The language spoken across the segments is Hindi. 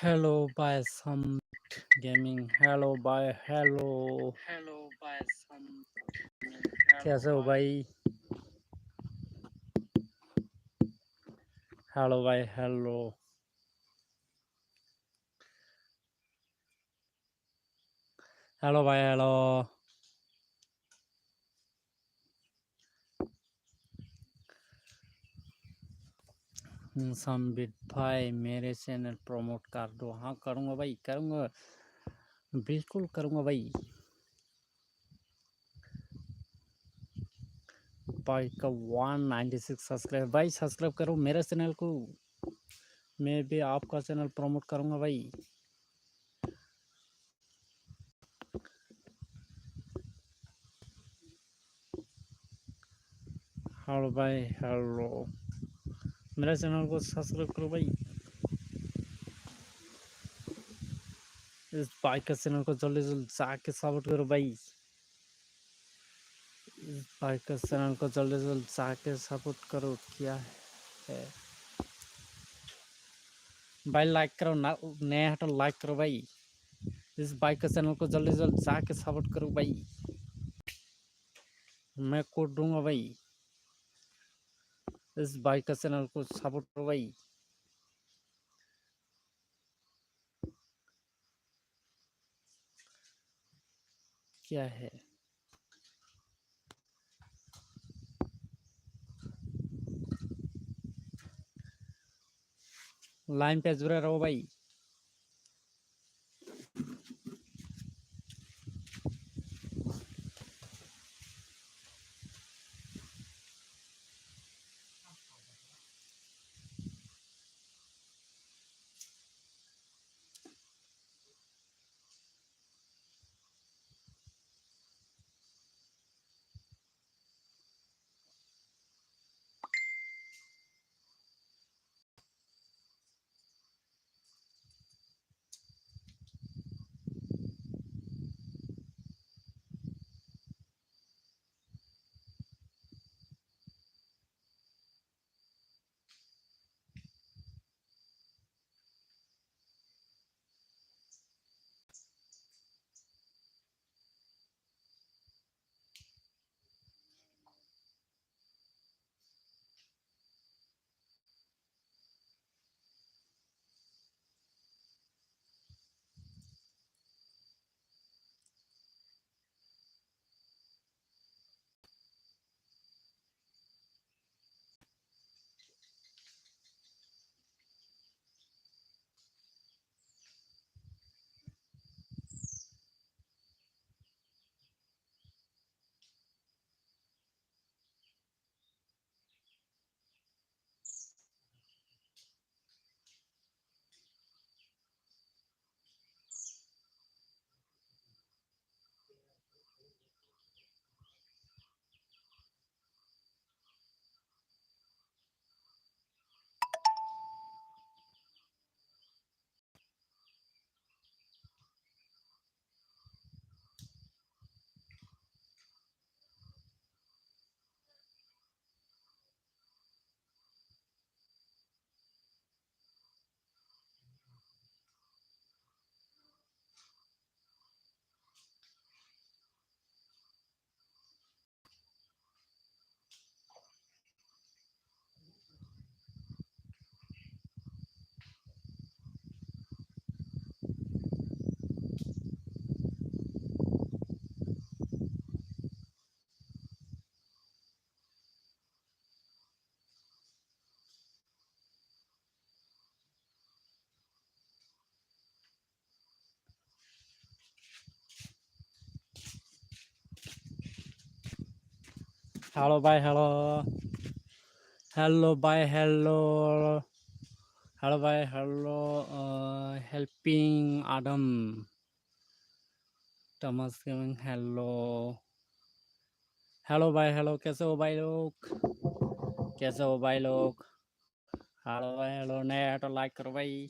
Hello by some gaming. Hello by hello. कैसे हो भाई? हेलो भाई हेलो. हेलो भाई हेलो. संबित भाई मेरे चैनल प्रमोट कर दो. हाँ करूँगा भाई, करूँगा, बिल्कुल करूँगा भाई. भाई का 196 सब्सक्राइब. भाई सब्सक्राइब करो मेरे चैनल को. मैं भी आपका चैनल प्रमोट करूँगा भाई. हेलो भाई हेलो. मेरे चैनल को सब्सक्राइब करो भाई. इस भाई का चैनल को जल्दी जल्दी जाके सपोर्ट करो भाई. इस भाई का चैनल को जल्दी जल्दी जाके सपोर्ट करो. क्या है भाई? लाइक करो ना, नया है तो लाइक करो भाई. इस भाई का चैनल को जल्दी जल्दी जाके सपोर्ट करो भाई. मैं कोड दूंगा भाई. इस भाई का चैनल को सपोर्ट करो भाई. क्या है? लाइन पे जुड़े रहो भाई. हेलो भाई हेलो. हेलो भाई हेलो. हेलो भाई हेलो. हेल्पिंग आदम थॉमस गेमिंग. हेलो. हेलो भाई हेलो. कैसे हो भाई लोग? कैसे हो भाई लोग? हेलो भाई हेलो. नया है तो लाइक करो भाई.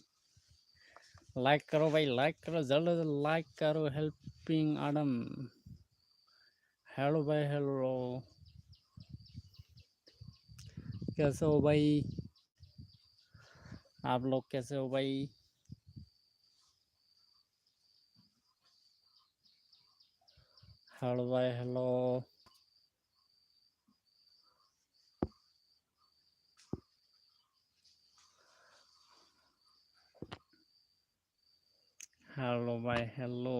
लाइक करो भाई, लाइक करो, जल्दी जल्दी लाइक करो. हेल्पिंग आदम. हेलो भाई हेलो. कैसे हो भाई? आप लोग कैसे हो भाई? हेलो भाई हेलो। हेलो भाई हेलो।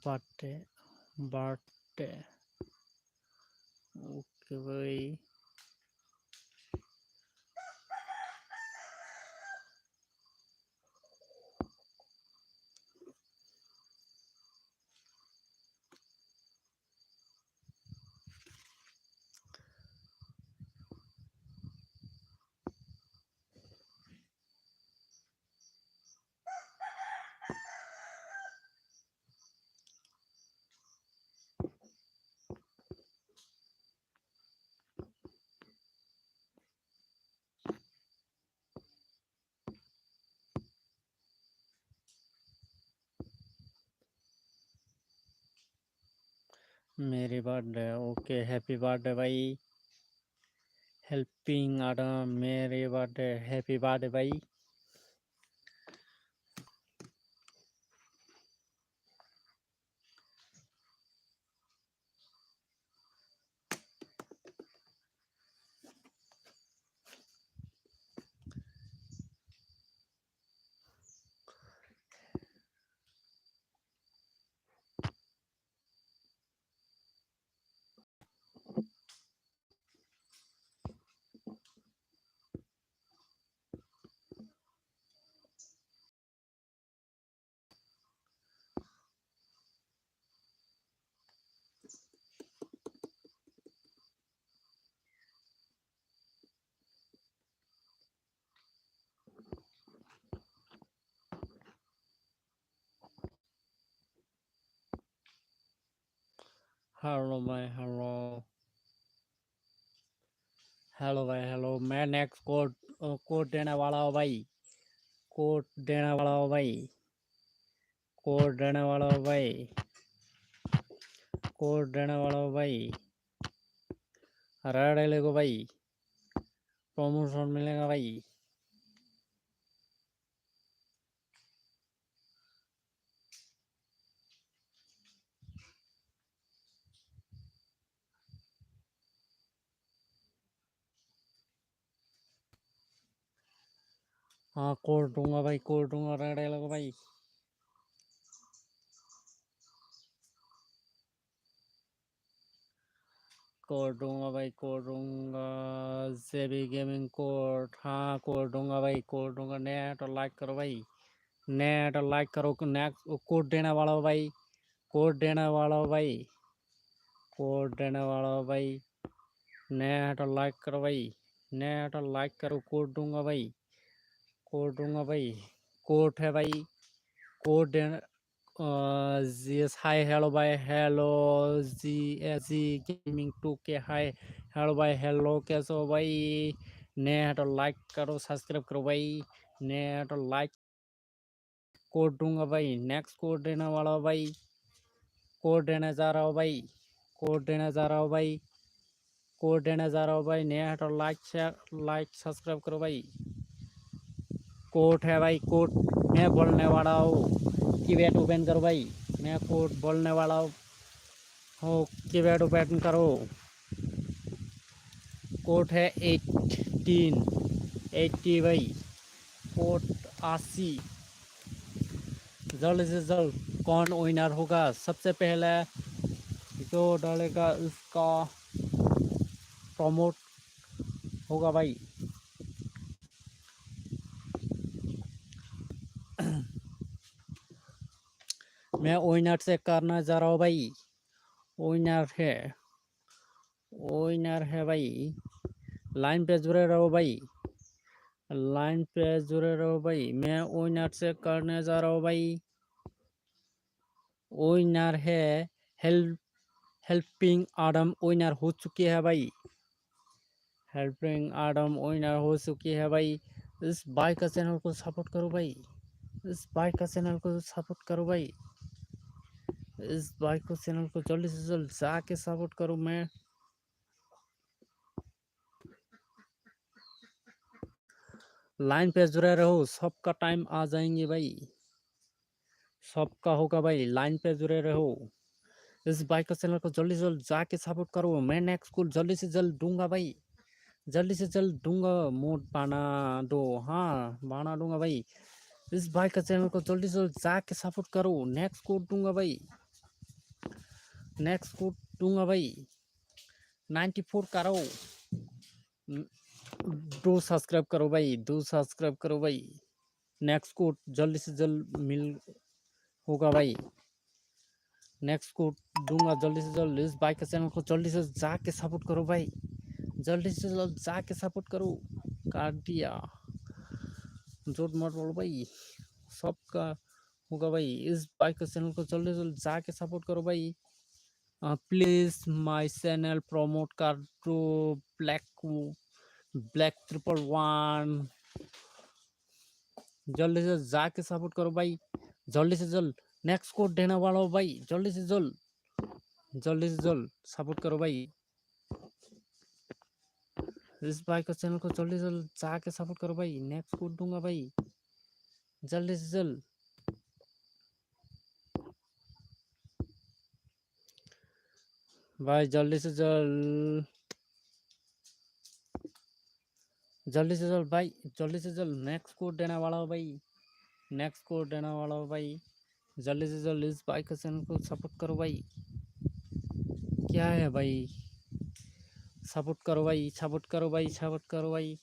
बर्थडे बर्थडे ओके भाई। मेरी बर्थडे ओके हैप्पी बर्थडे भाई। हेल्पिंग आदम मेरी बर्थडे हैप्पी बर्थडे भाई। हेलो भाई हेलो। हेलो भाई हेलो। मैं नेक्स्ट कोड कोड देने वाला हूँ भाई। कोड देने वाला हूँ भाई। कोड देने वाला हूँ भाई। कोड देने वाला हूँ भाई। रेड को भाई प्रमोशन मिलेगा भाई। हाँ कोड दूंगा भाई कोड दूंगा रेड को भाई। कोड दूंगा भाई कोड दूंगा। जेबी गेमिंग कोड हाँ कोड दूंगा भाई कोड दूंगा। नेट और लाइक करो भाई। नेट और लाइक करो। नेक्स्ट कोड देने वाला हो भाई। कोड देने वाला हो भाई। कोड देने वाला हो भाई। नेट और लाइक करो भाई। नेट और लाइक करो। कोड दूंगा भाई। कोड दूंगा भाई। कोड है भाई। कोड देना yes hi hello bye hello जी गेमिंग 2 के हाय हेलो भाई हेलो कैसे हो भाई। नेट और लाइक करो सब्सक्राइब करो भाई। नेट और लाइक कोड दूंगा भाई। नेक्स्ट कोड देने वाला हो भाई। कोड देने जा रहा हो भाई। कोड देने जा रहा हो भाई। कोड देने जा रहा हो भाई। नेट और लाइक शेयर लाइक सब्सक्राइब करो भाई। कोड है भाई कोड मैं बोलने वाला हूँ। कीबोर्ड ओपन करो भाई। मैं कोड बोलने वाला हूँ। कीबोर्ड ओपन करो। कोड है 80 भाई। कोड 80। जल्द से जल्द कौन विनर होगा सबसे पहले जो डालेगा उसका प्रमोट होगा भाई। मैं विनर से करना जा रहा हूँ भाई। विनर है भाई। लाइन पे जुड़े रहो भाई। लाइन पे जुड़े रहो भाई। मैं विनर से करने जा रहा हूँ भाई। विनर है हेल्प हेल्पिंग आदम विनर हो चुकी है भाई। हेल्पिंग आदम विनर हो चुकी है भाई। इस भाई का चैनल को सपोर्ट करो भाई। इस भाई का चैनल को सपोर्ट करो भाई, इस भाई को चैनल को जल्दी से जल्द जाके सपोर्ट करो। मैं लाइन पे जुड़े रहो, सबका टाइम आ जाएंगे भाई, सबका होगा भाई, लाइन पे जुड़े रहो। इस भाई का चैनल को जल्दी से जल्द जाके सपोर्ट करो। मैं नेक्स्ट को जल्दी से जल्द दूंगा भाई, जल्दी से जल्द दूंगा, मोड बना दो, हाँ बना दूंगा भाई। इस भाई का चैनल को जल्दी से जल्द जाके सपोर्ट करो। नेक्स्ट कोड दूंगा भाई, नेक्स्ट कोड दूंगा भाई, 94 करो, दो सब्सक्राइब करो भाई, दो सब्सक्राइब करो भाई। नेक्स्ट कोड जल्दी से जल्द मिल होगा भाई, नेक्स्ट कोड दूंगा जल्दी से जल्द। इस भाई का चैनल को जल्दी से जाके सपोर्ट करो भाई, जल्दी से जल्द जाके सपोर्ट करो। काट दिया, जोर मत बोलो भाई, सबका होगा भाई। इस भाई का चैनल को जल्दी से जल्द जाके सपोर्ट करो भाई। प्लीज माय चैनल प्रमोट कर दो, ब्लैक ब्लैक 111, जल्दी से जाके सपोर्ट करो भाई, जल्दी से जल्द। नेक्स्ट कोड देने वाला हो भाई, जल्दी से जल्द, जल्दी से जल्द सपोर्ट करो भाई। इस भाई का चैनल को जल्दी से जल्द जाके सपोर्ट करो भाई, नेक्स्ट कोड दूंगा भाई, जल्दी से जल्द। भाई जल्दी से जल्द, जल्दी से जल्द भाई, जल्दी से जल्द। नेक्स्ट कोड देने वाला हो भाई, नेक्स्ट कोड देने वाला हो भाई, जल्दी से जल्द। इस भाई का चैनल को सपोर्ट करो भाई। क्या है भाई, सपोर्ट करो भाई, सपोर्ट करो भाई, सपोर्ट करो भाई।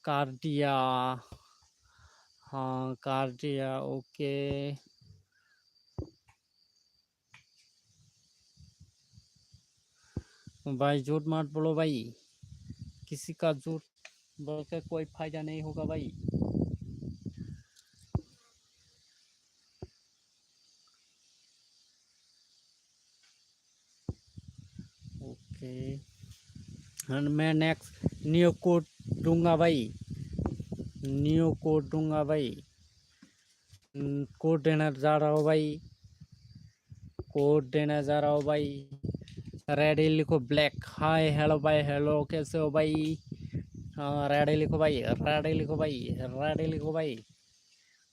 कर दिया, हाँ कर दिया, ओके भाई। झूठ मत बोलो भाई, किसी का झूठ बोल के कोई फायदा नहीं होगा भाई। ओके, मैं नेक्स्ट न्यू कोड दूंगा भाई, न्यू कोड दूंगा भाई। कोड देना जा रहा हो भाई, कोड देना जा रहा हो भाई। रेडी लिखो ब्लैक, हाय हेलो भाई, हेलो कैसे हो भाई। हाँ रेडी लिखो भाई, रेडी लिखो भाई, रेडी लिखो भाई।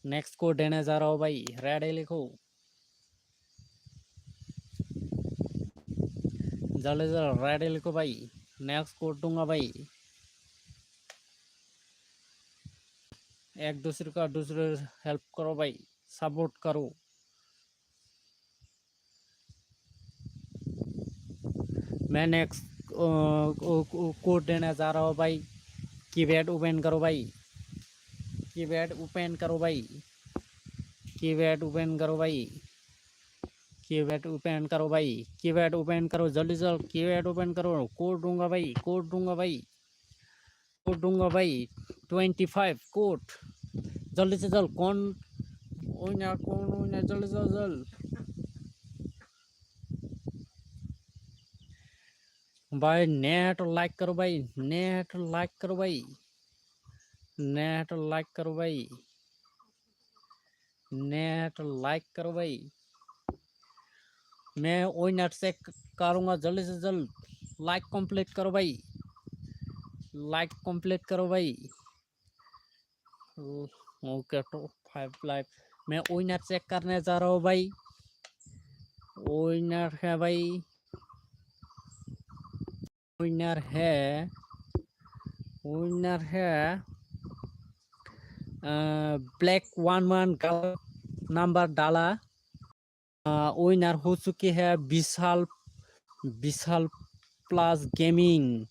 नेक्स्ट कोड देने जा रहा हो भाई, रेडी लिखो, जल्दी जल्दी रेडी लिखो भाई। नेक्स्ट कोड दूंगा भाई। एक दूसरे का दूसरे हेल्प करो भाई, सपोर्ट करो। मैं नेक्स्ट कोड देने जा रहा हूँ भाई। कीपैड ओपन करो भाई, कीपैड ओपन करो भाई, कीपैड ओपन करो भाई, कीपैड ओपन करो भाई, कीपैड ओपन करो जल्दी जल्द, कीपैड ओपन करो। कोड दूंगा भाई, कोड दूंगा भाई, कोड दूंगा भाई, 25 कोड। जल्दी से जल्द, कौन कौन जल्दी से जल्द भाई। नेट लाइक करो भाई, नेट लाइक करो भाई, नेट लाइक करो भाई, नेट लाइक करो भाई। मैं वही नेट से करूँगा, जल्दी से जल्द लाइक कंप्लीट करो भाई, लाइक कंप्लीट करो भाई। ओके तो 5 लाइक। मैं वही नेट चेक करने जा रहा हूँ भाई, वही नेट है भाई, विनर है, विनर है ब्लैक 11 का नंबर डाला। विनर हो चुकी है विशाल, विशाल प्लस गेमिंग।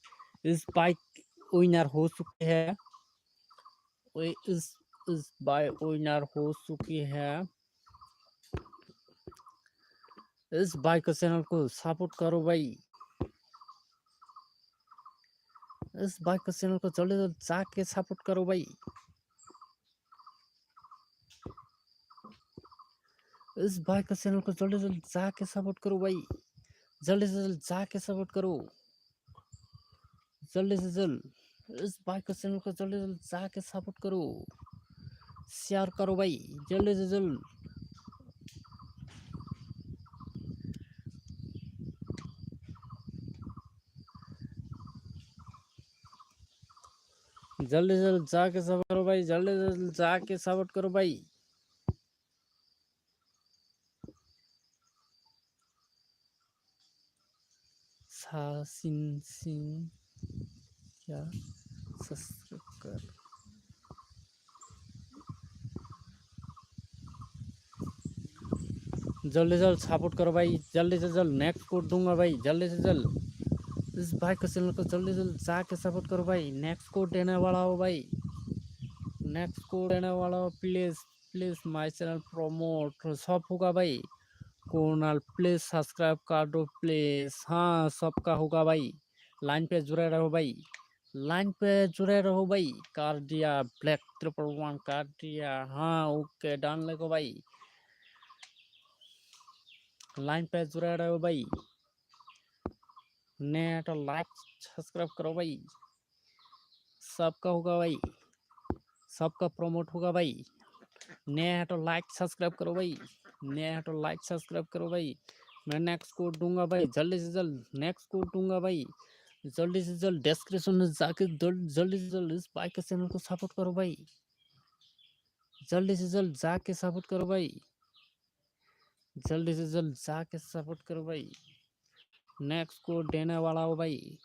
इस बाइक विनर हो चुकी है, इस बाइक विनर हो चुकी है। इस बाइक के चैनल को सपोर्ट करो भाई, इस बाइक के चैनल को जल्दी जल्दी जाके सपोर्ट करो भाई, इस बाइक के चैनल को जल्दी जल्दी जाके सपोर्ट करो भाई, जल्दी से जल्दी जाके सपोर्ट करो, जल्दी से जल्द। इस बाइक के चैनल को जल्दी जल्दी जाके सपोर्ट करो। शेयर करो भाई जल्दी से जल्द। जल्दी से जल्द जाके सपोर्ट करो भाई, जल्दी से जल्द जाके सपोर्ट करो भाई। सिन सिन क्या सब्सक्राइब कर। जल्दी से जल्द सपोर्ट करो भाई, जल्दी से जल्द नेक्स्ट कोड दूंगा भाई, जल्दी से जल्द इस भाई को चैनल को जल्दी से जल्द जाके सपोर्ट करो भाई। नेक्स्ट कोड देने वाला हो भाई, नेक्स्ट कोड देने वाला हो। Please please my channel promote सब होगा भाई। कोनाल प्लीज सब्सक्राइब कर दो प्लीज। हाँ सबका होगा भाई, लाइन पे जुड़े रहो भाई, लाइन पे जुड़े रहो भाई। कर दिया ब्लैक 111 कर दिया। हाँ ओके डन लेको भाई, लाइन पे जुड़े रहो भाई। नेट लाइक सब्सक्राइब करो भाई, सबका होगा भाई, सबका प्रमोट होगा भाई। नेट लाइक सब्सक्राइब करो भाई, नेट लाइक सब्सक्राइब करो भाई। मैं नेक्स्ट कोड दूंगा भाई, जल्दी से जल्द नेक्स्ट कोड दूंगा भाई। जल्दी से जल्द डिस्क्रिप्शन में जाके जल्दी से जल्द इस भाई के चैनल को सपोर्ट करो भाई, जल्दी से जल्द जाके सपोर्ट करो भाई, जल्दी से जल्द जाके सपोर्ट करो भाई। नेक्स्ट कोड देने वाला हो भाई।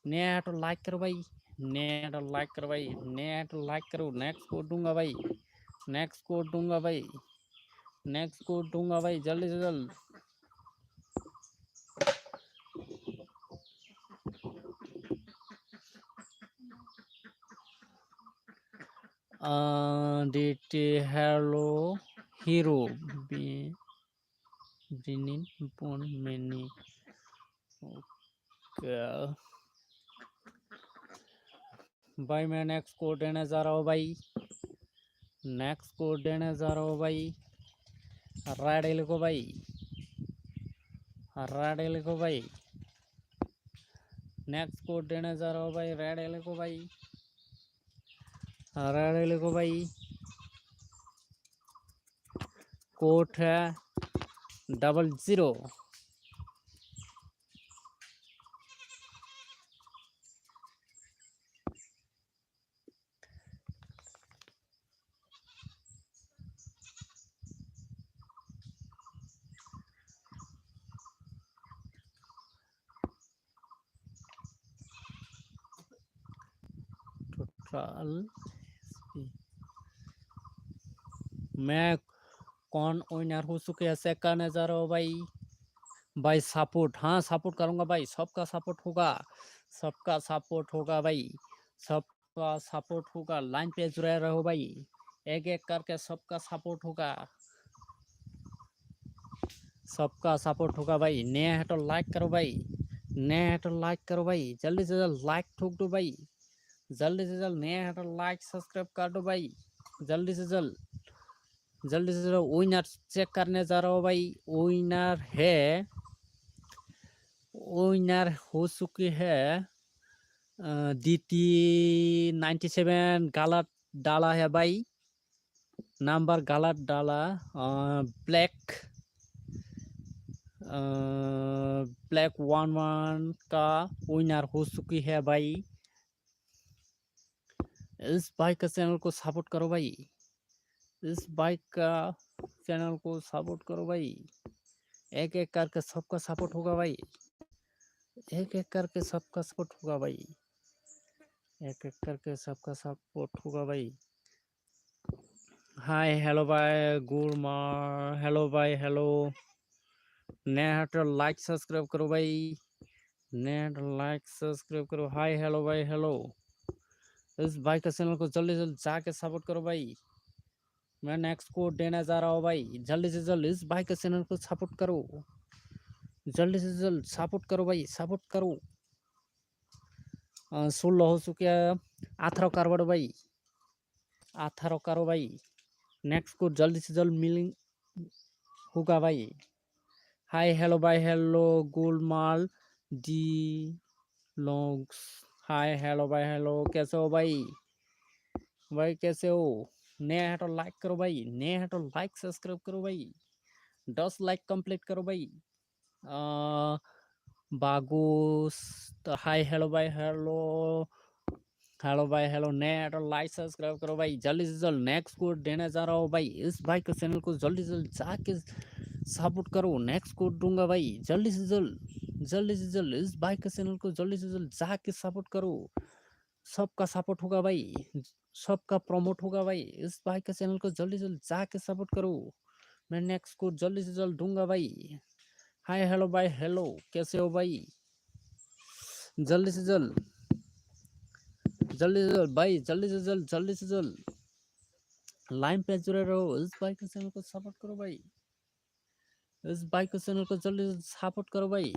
नेट लाइक करो भाई, नेट लाइक करो भाई, नेट लाइक करो। नेक्स्ट कोड दूंगा भाई, नेक्स्ट कोड दूंगा भाई, नेक्स्ट कोड दूंगा भाई, जल्दी से जल्द। DT hello hero bringing upon many. Okay. भाई मैं नेक्स्ट कोड देने जा रहा हूँ भाई, नेक्स्ट कोड देने जा रहा हूँ भाई। रेड लिखो भाई, रेड लिखो भाई। नेक्स्ट कोड देने जा रहा हूँ भाई, रेड लिखो भाई, रेड लिखो भाई। कोड है 00। टोटल मैं कौन विनर हो चुके हैं चेक करने जा रहा हूँ भाई। भाई सपोर्ट, हाँ सपोर्ट करूंगा भाई, सबका सपोर्ट होगा, सबका सपोर्ट होगा भाई, सबका सपोर्ट होगा। लाइन पे जुड़े रहो भाई, एक एक करके सबका सपोर्ट होगा, सबका सपोर्ट होगा भाई। नया है तो लाइक करो भाई, नया है तो लाइक करो भाई, जल्दी से जल्द लाइक ठोक दो भाई, जल्दी से जल्द। नया है तो लाइक सब्सक्राइब कर दो भाई, जल्दी से जल्द, जल्दी से जल्द। विनर चेक करने जा रहा हूँ भाई, विनर है, विनर हो चुकी है DT 97 गलत डाला है भाई, नंबर गलत डाला। ब्लैक ब्लैक 11 का विनर हो चुकी है भाई। इस बाइक का चैनल को सपोर्ट करो भाई, इस बाइक का चैनल को सपोर्ट करो भाई। एक एक करके सबका सपोर्ट होगा भाई, एक एक करके सबका सपोर्ट होगा भाई, एक एक करके सबका सपोर्ट होगा भाई। हाय हेलो भाई गुड मॉर्निंग, हेलो भाई हेलो। नया है तो लाइक सब्सक्राइब करो भाई, नया है तो लाइक सब्सक्राइब करो। हाय हेलो भाई हेलो। इस भाई का चैनल को जल्दी जल्दी जाके सपोर्ट करो भाई। मैं नेक्स्ट कोड देने जा रहा हूँ भाई, जल्दी से जल्दी इस भाई के चैनल को सपोर्ट करो, जल्दी से जल्द सपोर्ट करो भाई, सपोर्ट करो। 16 हो चुके हैं, 18 करो भाई, 18 करो भाई। नेक्स्ट कोड जल्दी से जल्द मिलिंग होगा भाई। हाय हेलो भाई हेलो गुलमाल डी लॉन्ग्स। हाय हेलो भाई हेलो, कैसे हो भाई, भाई कैसे हो। नया है तो लाइक करो भाई, नया है तो लाइक सब्सक्राइब करो भाई, 10 लाइक कंप्लीट करो भाई। बागुस तो हाय हेलो भाई, हेलो हेलो भाई, हेलो। नया है तो लाइक सब्सक्राइब करो भाई, जल्दी से जल्द नेक्स्ट कोड देने जा रहा हूँ भाई। इस भाई के चैनल को जल्दी से जल्द जाके सपोर्ट करो, नेक्स्ट कोड दूंगा भाई, जल्दी से जल्द, जल्दी से जल्द इस भाई के चैनल को जल्दी से जल्द जाके सपोर्ट करो। सबका सपोर्ट होगा भाई, सबका प्रमोट होगा भाई। इस भाई के चैनल को जल्दी से जल्द जाके सपोर्ट करो, मैं नेक्स्ट कोड जल्दी से जल्द दूंगा भाई। हाय हेलो भाई, हेलो कैसे हो भाई, जल्दी से जल्द, जल्दी से जल्द भाई, जल्दी से जल्द, जल्दी से जल्द लाइन पे जुड़े रहो, इस भाई के चैनल को सपोर्ट करो भाई, इस भाई के चैनल को जल्दी से सपोर्ट करो भाई,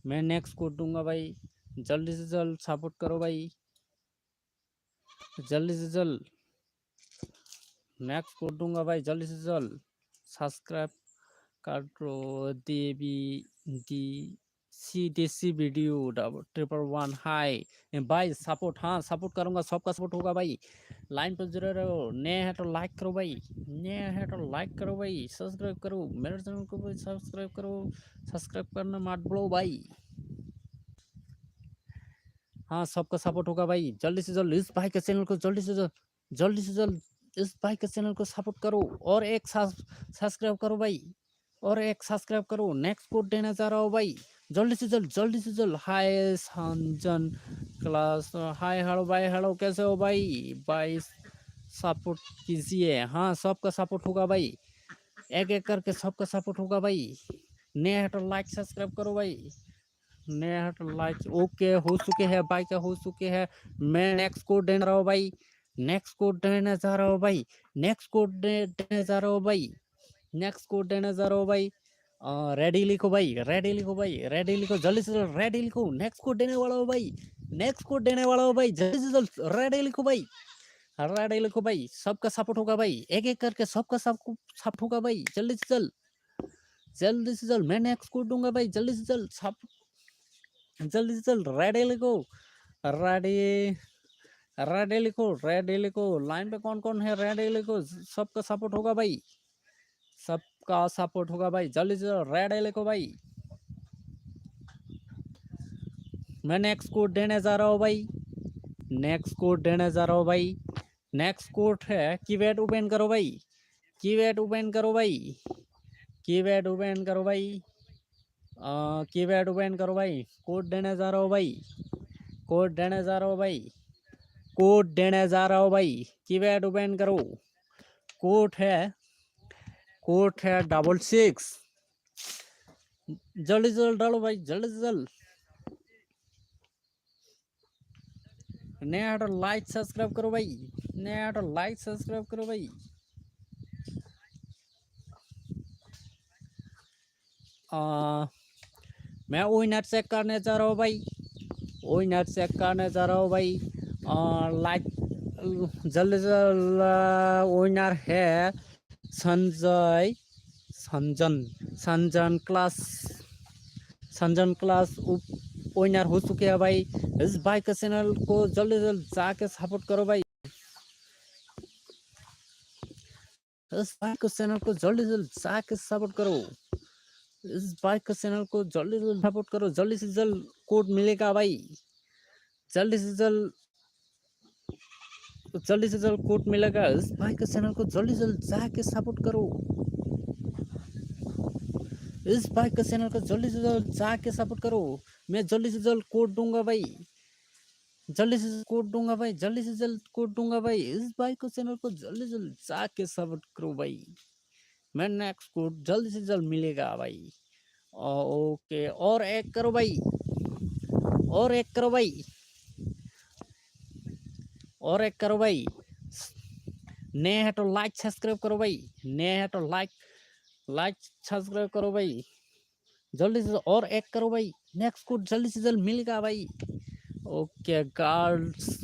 मैं नेक्स्ट कोड दूंगा भाई, जल्दी से जल्द सपोर्ट करो भाई, जल्दी से जल्द नेक्स्ट कोड दूंगा भाई, जल्दी से जल्द सब्सक्राइब करो। देवी दी सी देसी वीडियो $111 हाय भाई, सपोर्ट, हाँ सपोर्ट करूंगा, सबका सपोर्ट होगा भाई। लाइन पर जुड़े रहो, नए है तो लाइक करो भाई, नए है तो लाइक करो भाई, सब्सक्राइब करो मेरे चैनल को भाई, सब्सक्राइब करो, सब्सक्राइब करना मत भूलो भाई। हाँ सबका सपोर्ट होगा भाई, जल्दी से जल्द इस भाई के चैनल को जल्दी से जल्द, जल्दी से जल्द इस भाई के चैनल को सपोर्ट करो, और एक सब्सक्राइब करो भाई, और एक सब्सक्राइब करो, नेक्स्ट कोड देने जा रहा हूँ भाई, जल्दी से जल्द, जल्दी से जल्द। हाय संजन क्लास, हाय हेलो भाई, हेलो कैसे हो भाई, भाई सपोर्ट कीजिए। हाँ सबका सपोर्ट होगा भाई, एक एक करके सबका सपोर्ट होगा भाई। नया है तो लाइक सब्सक्राइब करो भाई, नया तो लाइक ओके हो चुके हैं भाई, क्या हो चुके हैं। मैं नेक्स्ट कोड देने रहा हूँ भाई, नेक्स्ट कोड देने जा रहा हूँ भाई, नेक्स्ट कोड देने जा रहा हूँ भाई, नेक्स्ट कोड देने जा रहा हूँ भाई। रेडी लिखो भाई, रेडी लिखो भाई, रेडी लिखो जल्दी से जल्द, रेडी लिखो, नेक्स्ट कोड देने वाला हो भाई, नेक्स्ट कोड देने वाला हो भाई, जल्दी से जल्द रेडी लिखो भाई, रेडी लिखो भाई, सबका सपोर्ट होगा भाई, एक एक करके सबका सबको सपोर्ट होगा भाई, जल्दी से जल्द, जल्दी से जल्द मैं नेक्स्ट कोड दूंगा भाई, जल्दी से जल्द सब, जल्दी से जल्द रेडी लिखो, रेडी, रेडी लिखो, रेडी लिखो, लाइन पे कौन कौन है रेडी लिखो, सबका सपोर्ट होगा भाई, सबका सपोर्ट होगा भाई, जल्दी से रेडी लिखो भाई। मैं नेक्स्ट कोड देने जा रहा हूँ भाई, नेक्स्ट कोड देने जा रहा हूँ भाई, नेक्स्ट कोड है कीपैड ओपन करो भाई, कीपैड ओपन करो भाई, कीपैड ओपन करो भाई, कीपैड ओपन करो भाई, कोड देने जा रहा हूँ भाई, कोड देने जा रहा हूँ भाई, कोड देने जा रहा हूँ भाई, कीपैड ओपन करो, कोड है, कोड है 66, जल्दी से जल्द डालो भाई, जल्दी से जल्द, नया तो लाइक सब्सक्राइब करो भाई, नया तो लाइक सब्सक्राइब करो भाई। मैं विनर चेक करने जा रहा हूँ भाई, विनर चेक करने जा रहा हूँ भाई, लाइक जल्दी से विनर है Sanjay, Sanjan, Sanjan class, Sanjan class winner हो चुके हैं भाई। इस भाई के चैनल को जल्दी से जल्द जाके सपोर्ट करो भाई, इस भाई के चैनल को जल्दी से जल्द जाके सपोर्ट करो, इस भाई के चैनल को जल्दी से जल्द सपोर्ट करो, जल्दी से जल्द कोड मिलेगा भाई, जल्दी से जल्द, जल्दी से जल्द कोड मिलेगा, इस भाई के चैनल को जल्दी से जल्द जाके सपोर्ट करो, इस भाई के चैनल को जल्दी से जल्द जाके सपोर्ट करो, मैं जल्दी से जल्द कोड दूंगा भाई, जल्दी से कोड दूंगा भाई, जल्दी से जल्द कोड दूंगा भाई, इस भाई को चैनल को जल्दी से जल्द जाके सपोर्ट करो भाई, मैं नेक्स्ट कोड जल्दी से जल्द मिलेगा भाई। ओके, और एक करो भाई, और एक करो भाई, और एक करो भाई, नए है तो लाइक सब्सक्राइब करो भाई, नए है तो लाइक, लाइक सब्सक्राइब करो भाई, जल्दी से, और एक करो भाई, नेक्स्ट कोड जल्दी से जल्द मिलेगा भाई। ओके गर्ल्स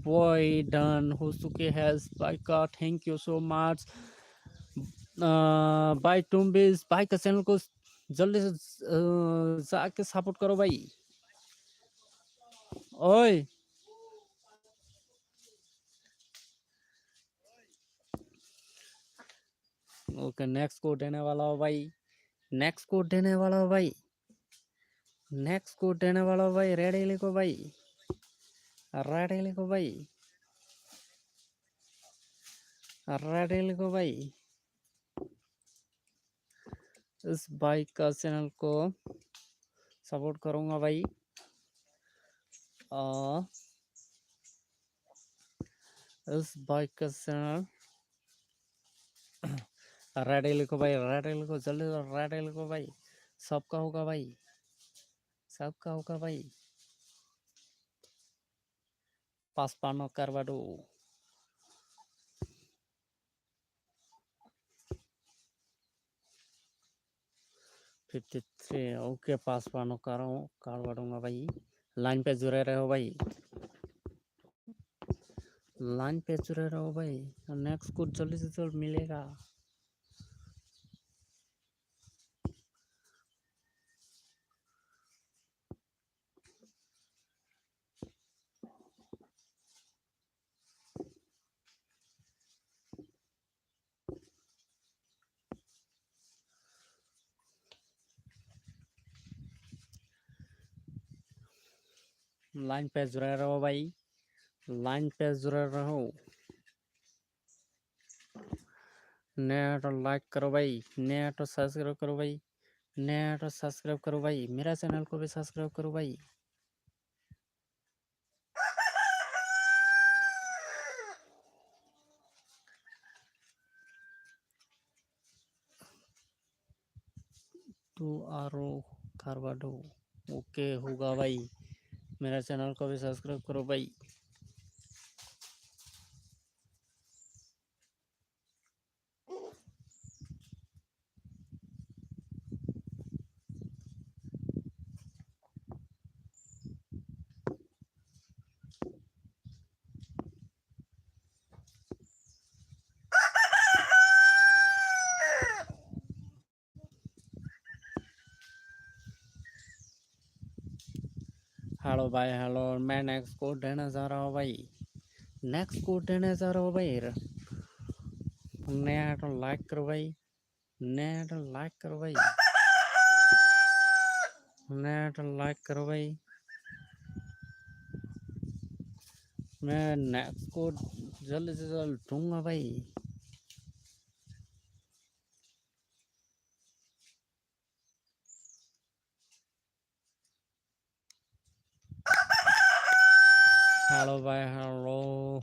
बॉय डन हो चुके हैं भाई का, थैंक यू सो मच भाई, तुम भी इस भाई का चैनल को जल्दी से जाके सपोर्ट करो भाई। ओए ओके नेक्स्ट कोड देने वाला हो भाई, नेक्स्ट कोड देने वाला हो भाई, नेक्स्ट कोड देने वाला हो भाई, रेडी लिखो भाई, रेडी लिखो भाई, रेडी लिखो भाई। इस बाइक का चैनल को सपोर्ट करूंगा भाई। इस बाइक का चैनल रेडी लिखो भाई, रेडी लिखो जल्दी, रेडी लिखो भाई, सबका होगा भाई, सबका होगा भाई। पासपानो करवाडो 53 ओके, पासपानो करवा दूंगा भाई। लाइन पे जुड़े रहो भाई, लाइन पे जुड़े रहो भाई, नेक्स्ट कुछ जल्दी से जल्द मिलेगा। लाइन पे जुड़े रहो भाई, लाइन पे जुड़े रहो। नया तो लाइक करो भाई, नया तो सब्सक्राइब करो भाई, नया तो सब्सक्राइब करो भाई, मेरा चैनल को भी सब्सक्राइब करो भाई। टू आरो करवाडो ओके होगा भाई, मेरा चैनल को भी सब्सक्राइब करो भाई। हेलो भाई हेलो, मैं नेक्स्ट कोड देने जा रहा हूँ भाई, नेक्स्ट कोड देने जा रहा हूँ भाई। नया तो लाइक करो भाई, नया तो लाइक करो भाई, नया तो लाइक करो भाई। मैं नेक्स्ट कोड जल्द से जल्द दूंगा भाई। हेलो भाई हेलो,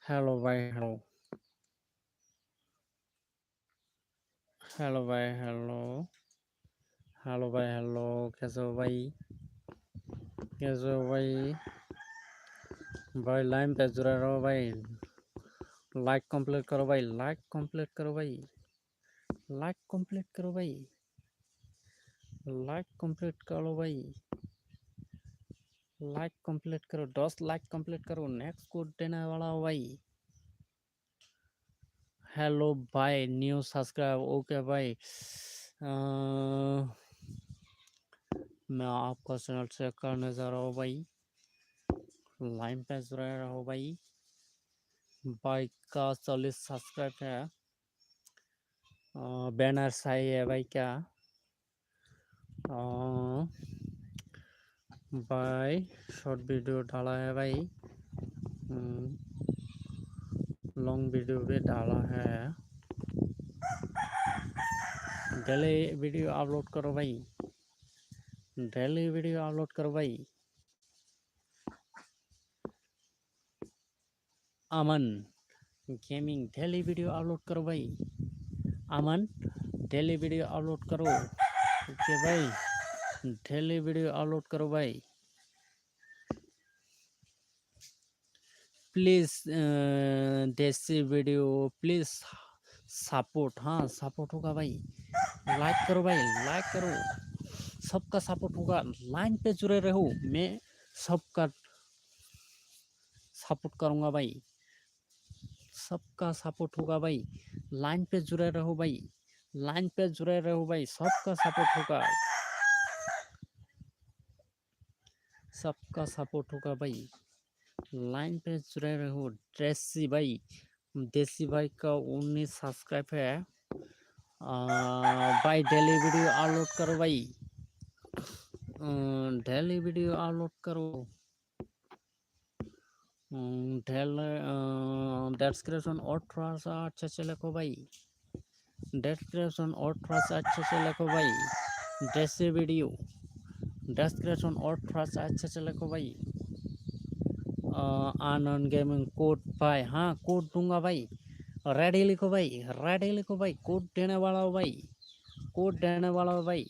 हेलो भाई हेलो, हेलो भाई हेलो, हेलो भाई हेलो, कैसे हो भाई, कैसे हो भाई। भाई लाइन पे जुड़े रहो भाई, लाइक कंप्लीट करो भाई, लाइक कंप्लीट करो भाई, लाइक कंप्लीट करो भाई, लाइक कंप्लीट करो भाई, लाइक कंप्लीट करो, 10 लाइक कंप्लीट करो, नेक्स्ट कोड देने वाला हो भाई। हेलो भाई, न्यू सब्सक्राइब ओके भाई। मैं आपका चैनल चेक करने जा रहा हूँ भाई, लाइन पे जुड़े रहो भाई। बाइक का 40 सब्सक्राइब है, बैनर सही है भाई क्या। भाई शॉर्ट वीडियो डाला है भाई, लॉन्ग वीडियो भी डाला है, डेली वीडियो अपलोड करो भाई, डेली वीडियो अपलोड करो भाई। अमन गेमिंग डेली वीडियो अपलोड करो भाई। अमन डेली वीडियो अपलोड करो। ओके भाई डेली वीडियो अपलोड करो भाई। प्लीज देसी वीडियो प्लीज सपोर्ट। हाँ सपोर्ट होगा भाई। लाइक करो भाई लाइक करो। सबका सपोर्ट होगा। लाइन पे जुड़े रहो। मैं सबका सपोर्ट करूंगा भाई। सबका सपोर्ट होगा भाई। लाइन पे जुड़े रहो भाई। लाइन पे जुड़े रहो भाई। सबका सपोर्ट होगा। सबका सपोर्ट होगा भाई। लाइन पे जुड़े रहो। देसी भाई का 19 सब्सक्राइब है। भाई डेली वीडियो अपलोड करो भाई। डेली वीडियो अपलोड करो। डिस्क्रिप्शन और थोड़ा सा अच्छे से लिखो भाई। डिस्क्रिप्शन और थोड़ा सा अच्छे से लिखो भाई। देसी वीडियो डिस्क्रिप्शन और थोड़ा सा अच्छे से लिखो भाई। आनंद गेमिंग कोड भाई। हाँ कोड दूंगा भाई। रेडी लिखो भाई। रेडी लिखो भाई। कोड देने वाला हो भाई। कोड देने वाला हो भाई।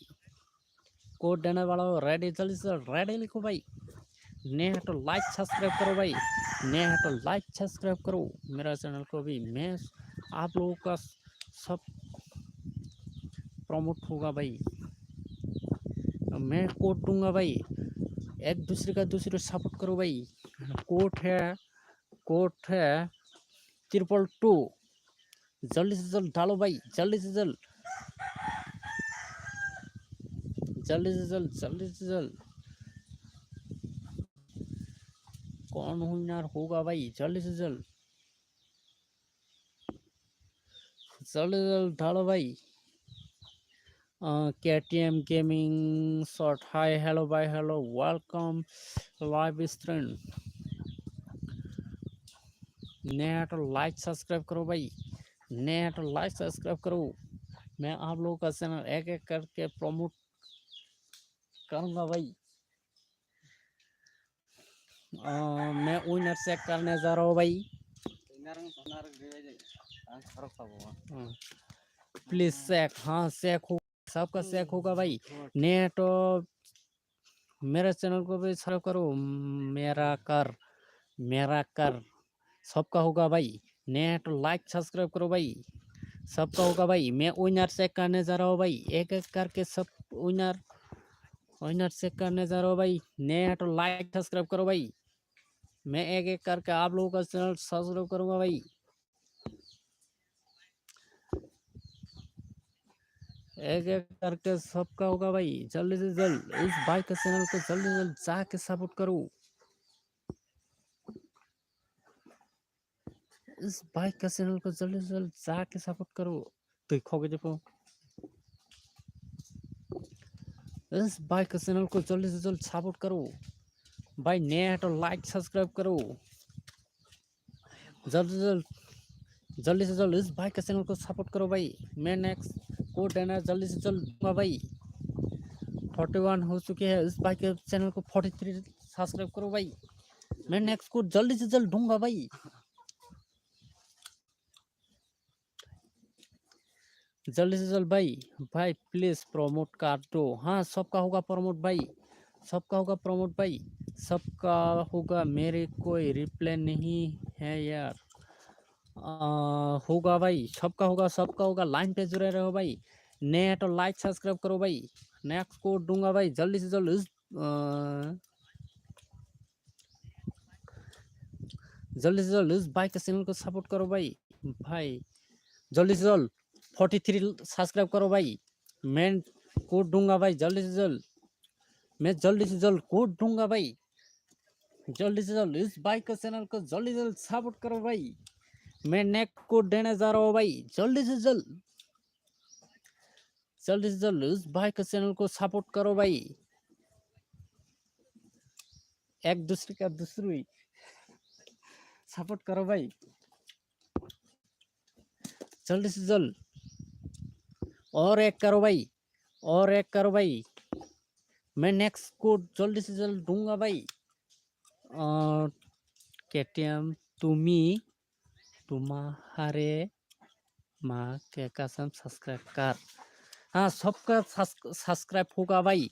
कोड देने वाला हो। रेडी जल्दी से रेडी लिखो भाई। नए है तो लाइक सब्सक्राइब करो भाई। नए है तो लाइक सब्सक्राइब करो मेरा चैनल को भी। मैं आप लोगों का सब प्रमोट होगा भाई। मैं कोड दूंगा भाई। एक दूसरे का दूसरे सपोर्ट करो भाई। कोड है 222। जल्दी से जल्द डालो भाई। जल्दी से जल्द जल्दी से जल्द जल्दी से जल्द। कौन विनर होगा भाई। जल्दी से जल्द जल्दी से जल्द डालो भाई। KTM gaming short hi hello bye hello welcome live stream. नया तो लाइक सब्सक्राइब करो भाई। नया तो लाइक सब्सक्राइब करो। मैं आप लोगों का चैनल एक एक करके प्रमोट करूंगा भाई। मैं विनर चेक करने जा रहा हूँ भाई। Please check. हाँ चेक हो। सबका चेक होगा भाई। नया तो मेरे चैनल को भी सब्सक्राइब करो। मेरा कर सबका होगा भाई। नया तो लाइक सब्सक्राइब करो भाई। सबका होगा भाई। मैं विनर चेक करने जा रहा हूँ भाई। एक एक करके सब विनर चेक करने जा रहा हूँ भाई। नया तो लाइक सब्सक्राइब करो भाई। मैं एक एक करके आप लोगों का चैनल सब्सक्राइब करूंगा भाई। एक एक करके सबका होगा भाई। जल्दी से जल्द इस भाई के चैनल को जल्दी से जल्द जाके सपोर्ट करो। इस भाई के चैनल को जल्दी से जल्द जाके सपोर्ट करो। देखोगे देखो इस भाई के चैनल को जल्दी से जल्द सपोर्ट करो भाई। नया है तो लाइक सब्सक्राइब करो। जल्दी से जल्दी से जल्द इस भाई के चैनल को सपोर्ट करो भाई। मैं नेक्स्ट कोड देना जल्दी से जल्द दूंगा भाई। 41 हो चुके हैं। इस भाई के चैनल को 43 सब्सक्राइब करो भाई। मैं नेक्स्ट कोड जल्दी से जल्द दूंगा भाई। जल्दी से जल्द भाई। भाई प्लीज प्रमोट कर दो। हाँ सबका होगा प्रमोट भाई। सबका होगा प्रमोट भाई। सबका होगा। मेरे कोई रिप्लाई नहीं है यार। होगा भाई। सबका होगा सबका होगा। लाइन पे जुड़े रहो भाई। नया तो लाइक सब्सक्राइब करो भाई। नेक्स्ट कोड दूंगा भाई। जल्दी से जल्द जल्दी से जल्द इस भाई के चैनल को सपोर्ट करो भाई। भाई जल्दी से जल्द 43 सब्सक्राइब करो भाई। मैं कोड दूंगा भाई। जल्दी से जल्द मैं जल्दी से जल्द कोड दूंगा भाई। जल्दी से जल्द इस भाई के चैनल को जल्दी से जल्द सपोर्ट करो भाई। मैं नेक्स्ट कोड देने जा रहा हूँ भाई। जल्दी से जल्द इस भाई के चैनल को सपोर्ट करो भाई। एक दूसरे का दूसरी सपोर्ट करो भाई। जल्दी से जल्द और एक करो भाई। और एक करो भाई। मैं नेक्स्ट कोड जल्दी से जल्द दूंगा भाई। KTM तुम्ही तुम्हारे माँ के कसम सब्सक्राइब कर। हाँ सबका सब्सक्राइब होगा भाई,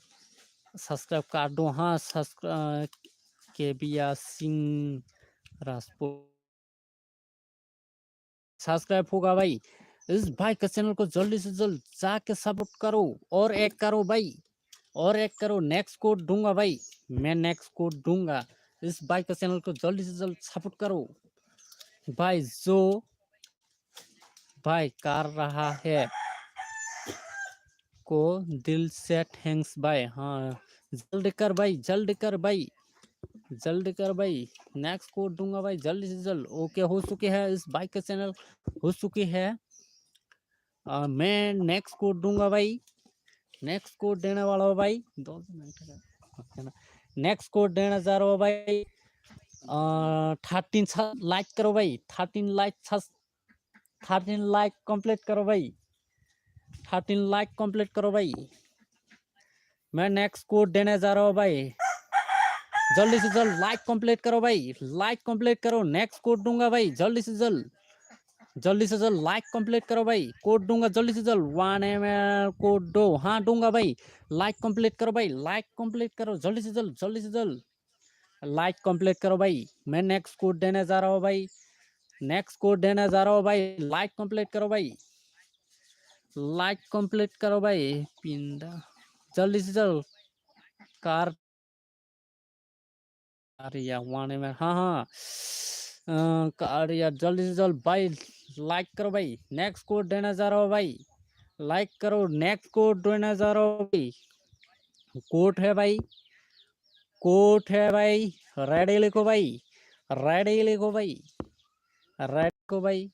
सब्सक्राइब कर दो। हाँ सब्सक्राइब के बिया सिंह राजपूत सब्सक्राइब होगा भाई। इस भाई का चैनल को जल्दी से जल्द जाके सपोर्ट करो और एक करो भाई, और एक करो। नेक्स्ट कोड दूंगा भाई, मैं नेक्स्ट कोड दूंगा। इस भाई का चैनल को जल्दी से जल्द सपोर्ट करो भाई। जो भाई कर रहा है को दिल से थैंक्स भाई। हाँ जल्दी कर भाई, जल्दी कर भाई, जल्दी कर भाई। नेक्स्ट कोड दूंगा भाई जल्दी से जल्द। ओके हो चुकी है, इस बाइक का चैनल हो चुकी है। मैं नेक्स्ट कोड दूंगा भाई, नेक्स्ट कोड देने वाला हो भाई। 2 मिनट नेक्स्ट कोड देना चाह रहा हो भाई। 13 लाइक करो भाई, 13 लाइक कंप्लीट करो भाई, 13 लाइक कंप्लीट करो भाई। मैं नेक्स्ट कोड देने जा रहा हूँ भाई, जल्दी से जल्द लाइक कंप्लीट करो भाई, लाइक कंप्लीट करो। नेक्स्ट कोड दूंगा भाई जल्दी से जल्द, जल्दी से जल्द लाइक कंप्लीट करो भाई। कोड दूंगा जल्दी से जल्द 1 ml कोड दो। हाँ दूंगा भाई, लाइक कंप्लीट करो भाई, लाइक कंप्लीट करो जल्दी से जल्द, जल्दी से जल्द लाइक कंप्लीट करो भाई। मैं नेक्स्ट कोड देने जा रहा हूँ भाई, नेक्स्ट कोड देने जा रहा हूँ भाई। लाइक कंप्लीट करो भाई, लाइक कंप्लीट करो भाई। पिंडा जल्दी से जल्द कार अरे यार 1 ml। हाँ हाँ अरे यार जल्दी से जल्द भाई लाइक करो भाई। नेक्स्ट कोड देना जा रहा हूँ भाई, लाइक करो। नेक्स्ट कोड देना जा रहा हूँ भाई। कोड है भाई, कोड है भाई, रेडी लिखो भाई, रेडी लिखो भाई, रेडी लिखो भाई,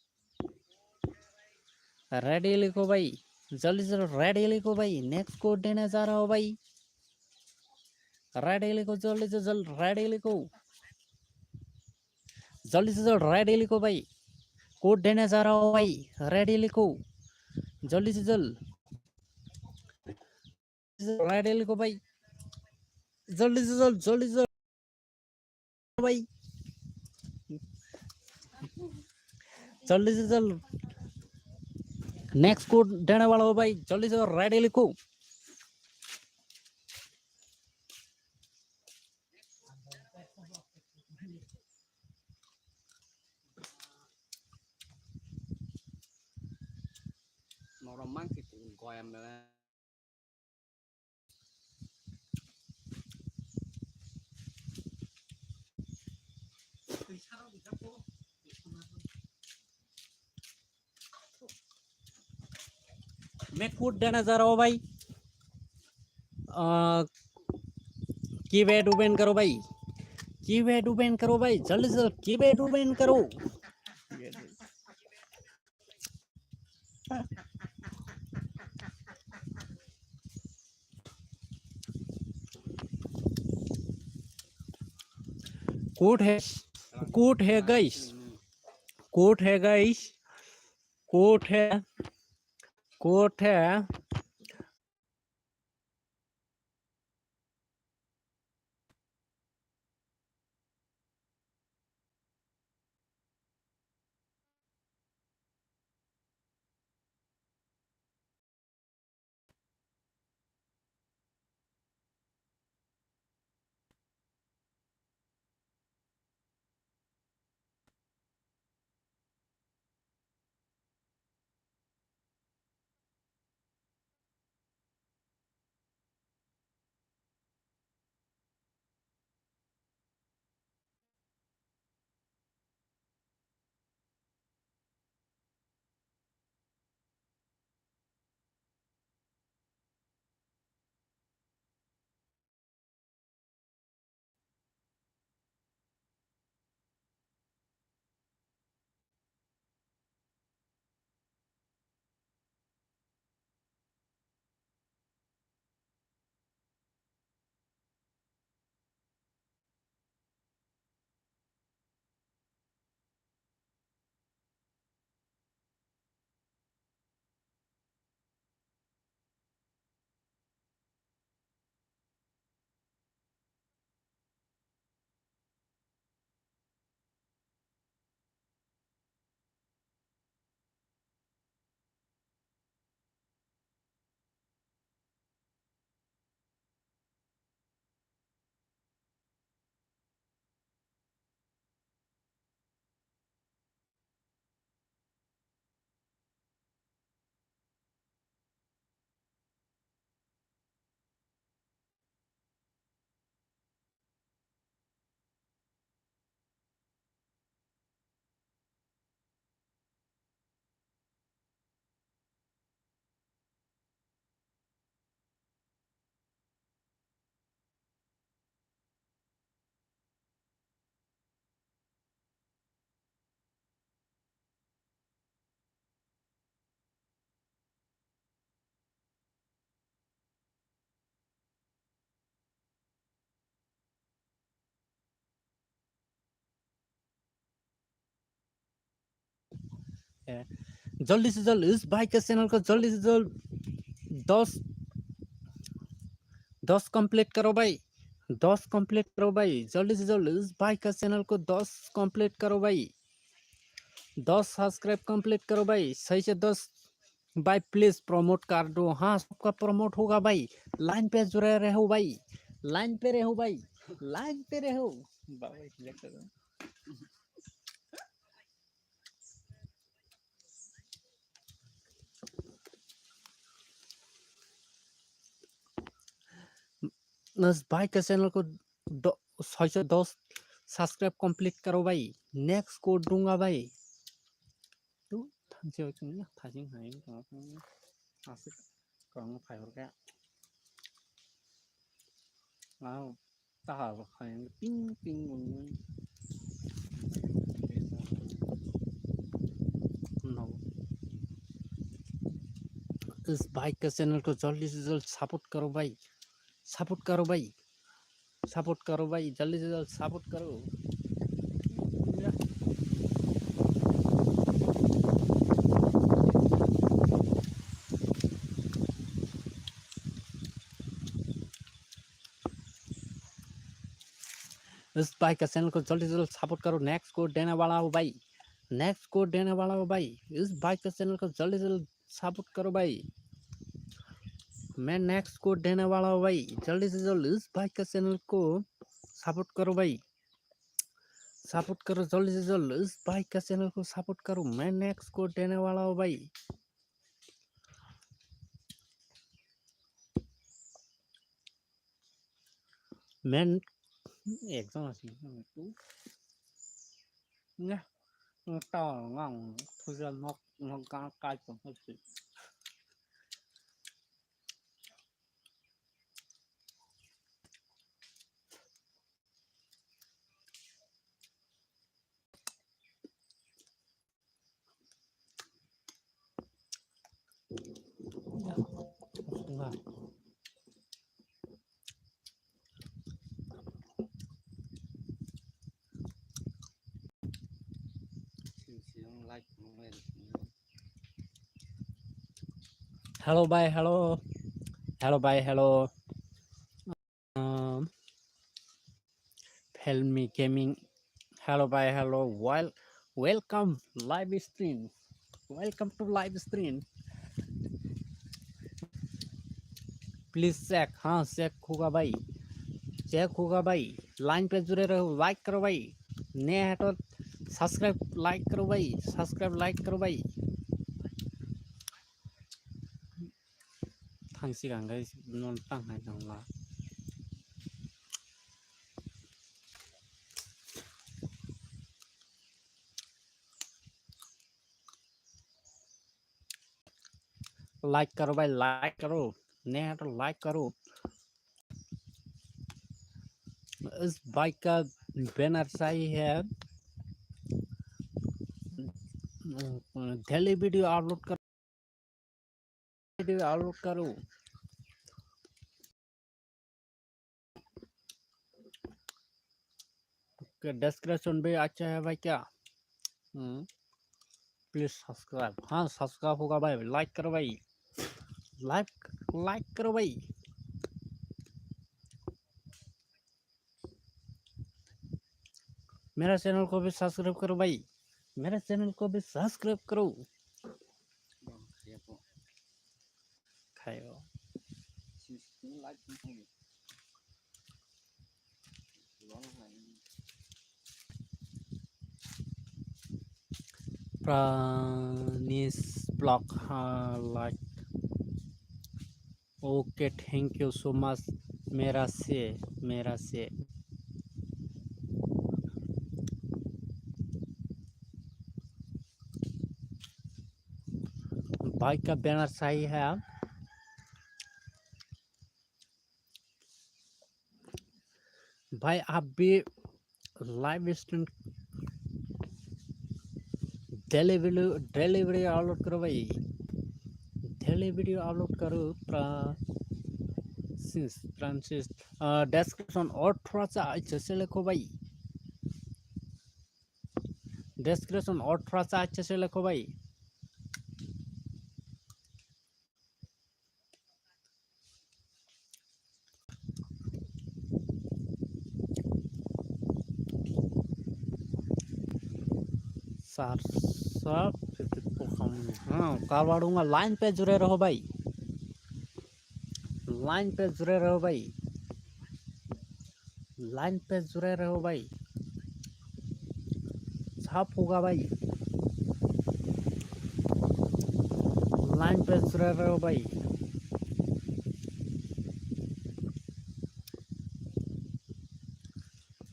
रेडी लिखो भाई, जल्दी से रेडी लिखो भाई। नेक्स्ट कोड देने जा रहा हूँ भाई, रेडी लिखो जल्दी से जल्द, रेडी लिखो जल्दी से जल्द, रेडी लिखो भाई। कोड देने जा रहा हूँ भाई, रेडी लिखो जल्दी से जल्द, रेडी लिखो भाई, जल्दी से जल्द, जल्दी से जल्द भाई, जल्दी से जल्द नेक्स्ट कोड देने वाला हो भाई, जल्दी से रेडी लिखो। मैं कोड देना चाह रहा हूँ भाई, कीपैड ओपन करो भाई, कीपैड ओपन करो भाई, जल्दी से जल्द कीपैड ओपन करो। कोड है, कोड है गाइस, कोड है गाइस, कोड है, कोड है। जल्दी से जल्द इस भाई के चैनल को जल्दी से जल्द 10 10 कंप्लीट करो भाई, 10 कंप्लीट करो भाई, जल्दी से जल्द इस भाई का चैनल को 10 कंप्लीट करो भाई, 10 सब्सक्राइब कंप्लीट करो भाई, सही से 10 भाई प्लीज प्रमोट कर दो। हाँ सबका प्रमोट होगा भाई, लाइन पे जुड़े रहो भाई, लाइन पे रहो भाई, लाइन पे रहो। इस भाई के चैनल को 610 सब्सक्राइब कंप्लीट करो भाई, नेक्स्ट कोड दूंगा भाई। तू थांसे चुनी थाजिं हाय आसे कौन फाइवर का आओ ताहा खाय पिंग पिंग नो इस भाई के चैनल को जल्दी से जल्द सपोर्ट करो भाई, सपोर्ट करो भाई, सपोर्ट करो भाई, जल्दी से जल्द सपोर्ट करो। इस भाई का चैनल को जल्दी से जल्द सपोर्ट करो, नेक्स्ट कोड देने वाला हो भाई, नेक्स्ट कोड देने वाला हो भाई, इस भाई का चैनल को जल्दी से जल्द सपोर्ट करो भाई, मैं नेक्स्ट कोड देने वाला हूँ भाई, जल्दी से जल्द इस भाई का चैनल को सपोर्ट करो भाई, सपोर्ट करो जल्दी से जल्द इस भाई का चैनल को सपोर्ट करो, मैं नेक्स्ट कोड देने वाला हूँ भाई। मैं एकदम हेलो भाई, हेलो हेलो भाई, हेलो Helmi Gaming, hello भाई, hello, welcome live stream, welcome to live stream, please check, हाँ चेक होगा भाई, चेक होगा भाई, लाइन पे जुड़े रहो, लाइक करो भाई, नए है तो सब्सक्राइब लाइक करो भाई, सब्सक्राइब लाइक करो भाई। थांसिगांगा नन तांहाय नंला लाइक करो भाई, लाइक करो, नए है तो लाइक करो। इस बाइक का बैनर सही है, डेली वीडियो अपलोड करो, वीडियो अपलोड करो। डिस्क्रिप्शन भी अच्छा है भाई क्या, प्लीज सब्सक्राइब, हाँ सब्सक्राइब होगा भाई, लाइक करो भाई, लाइक करो भाई। मेरा चैनल को भी सब्सक्राइब करो भाई, मेरे चैनल को भी सब्सक्राइब करो। खायो प्रानिस ब्लॉग, हाँ like, okay thank you so much. मेरा से भाई का बैनर सही है, भाई आप भी live stream daily video upload करो भाई, डेली वीडियो अपलोड करो। फ्रांसिस डिस्क्रिप्शन और थोड़ा सा अच्छे से लिखो भाई, डिस्क्रिप्शन और थोड़ा सा अच्छे से लिखो भाई। चार सब 54। हाँ कॉल बढ़ूंगा, लाइन पे जुड़े रहो भाई, लाइन पे जुड़े रहो भाई, लाइन पे जुड़े रहो भाई, छाप होगा भाई, लाइन पे जुड़े रहो भाई।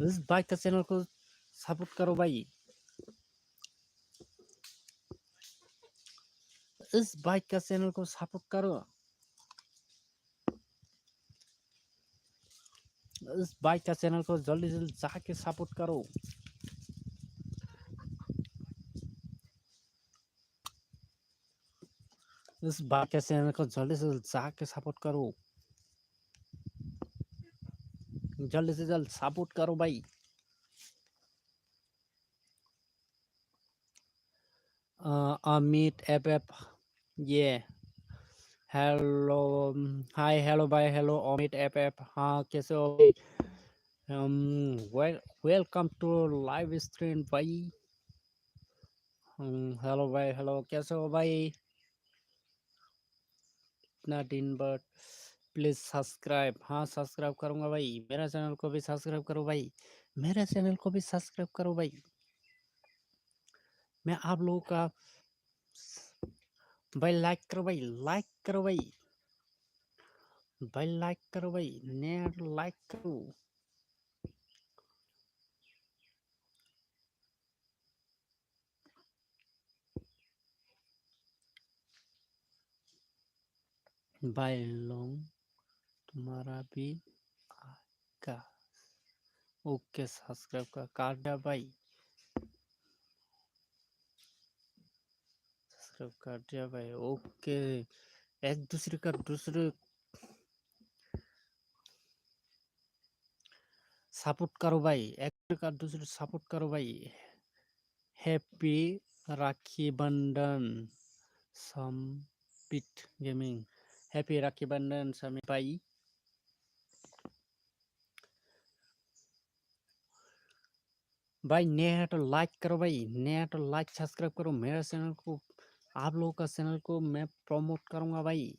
इस बाइक का चैनल को सपोर्ट करो भाई, इस बाइक का चैनल को सपोर्ट करो, इस बाइक का चैनल को जल्दी से जल्दी जाके सपोर्ट करो। इस बाइक के चैनल को जल्दी से जल्दी जाके सपोर्ट करो, जल्दी से जल्दी सपोर्ट करो भाई। अमित एफ ये हेलो, हाय हेलो भाई, हेलो अमित एफ। हाँ कैसे हो भाई? वेलकम टू लाइव स्ट्रीम भाई। हेलो भाई, हेलो कैसे हो भाई? इतना दिन बाद प्लीज सब्सक्राइब। हाँ सब्सक्राइब करूंगा भाई, मेरा चैनल को भी सब्सक्राइब करो भाई, मेरे चैनल को भी सब्सक्राइब करो भाई। मैं आप लोगों का भाई लाइक करो भाई, लाइक करो भाई, भाई लाइक करो भाई, नेट लाइक करो। भाई लोग तुम्हारा भी का ओके सब्सक्राइब का काट दिया भाई, सब्सक्राइब कर दिया भाई। ओके एक दूसरे का दूसरे सपोर्ट करो भाई, एक दूसरे का दूसरे सपोर्ट करो भाई। हैप्पी राखी बंधन समित गेमिंग, हैप्पी राखी बंधन समित भाई। भाई नया तो लाइक करो भाई, नया तो लाइक सब्सक्राइब करो मेरे चैनल को, आप लोगों का चैनल को मैं प्रमोट करूंगा भाई।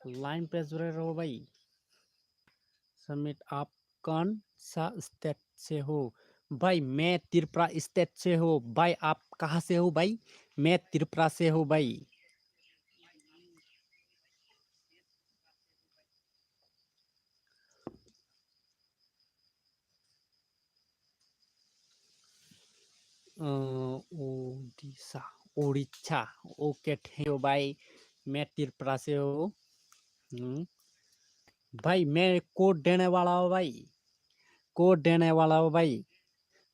लाइन पे जुड़े रहो भाई। समित आप कौन सा स्टेट से हो? भाई मैं त्रिपुरा स्टेट से हो भाई। आप कहाँ से हो भाई? मैं त्रिपुरा से हूँ भाई। Orissa, Orissa. Okay thank you भाई, मैं त्रिपुरा से हूँ। भाई मैं कोड देने वाला हूँ भाई, कोड देने वाला हूँ भाई।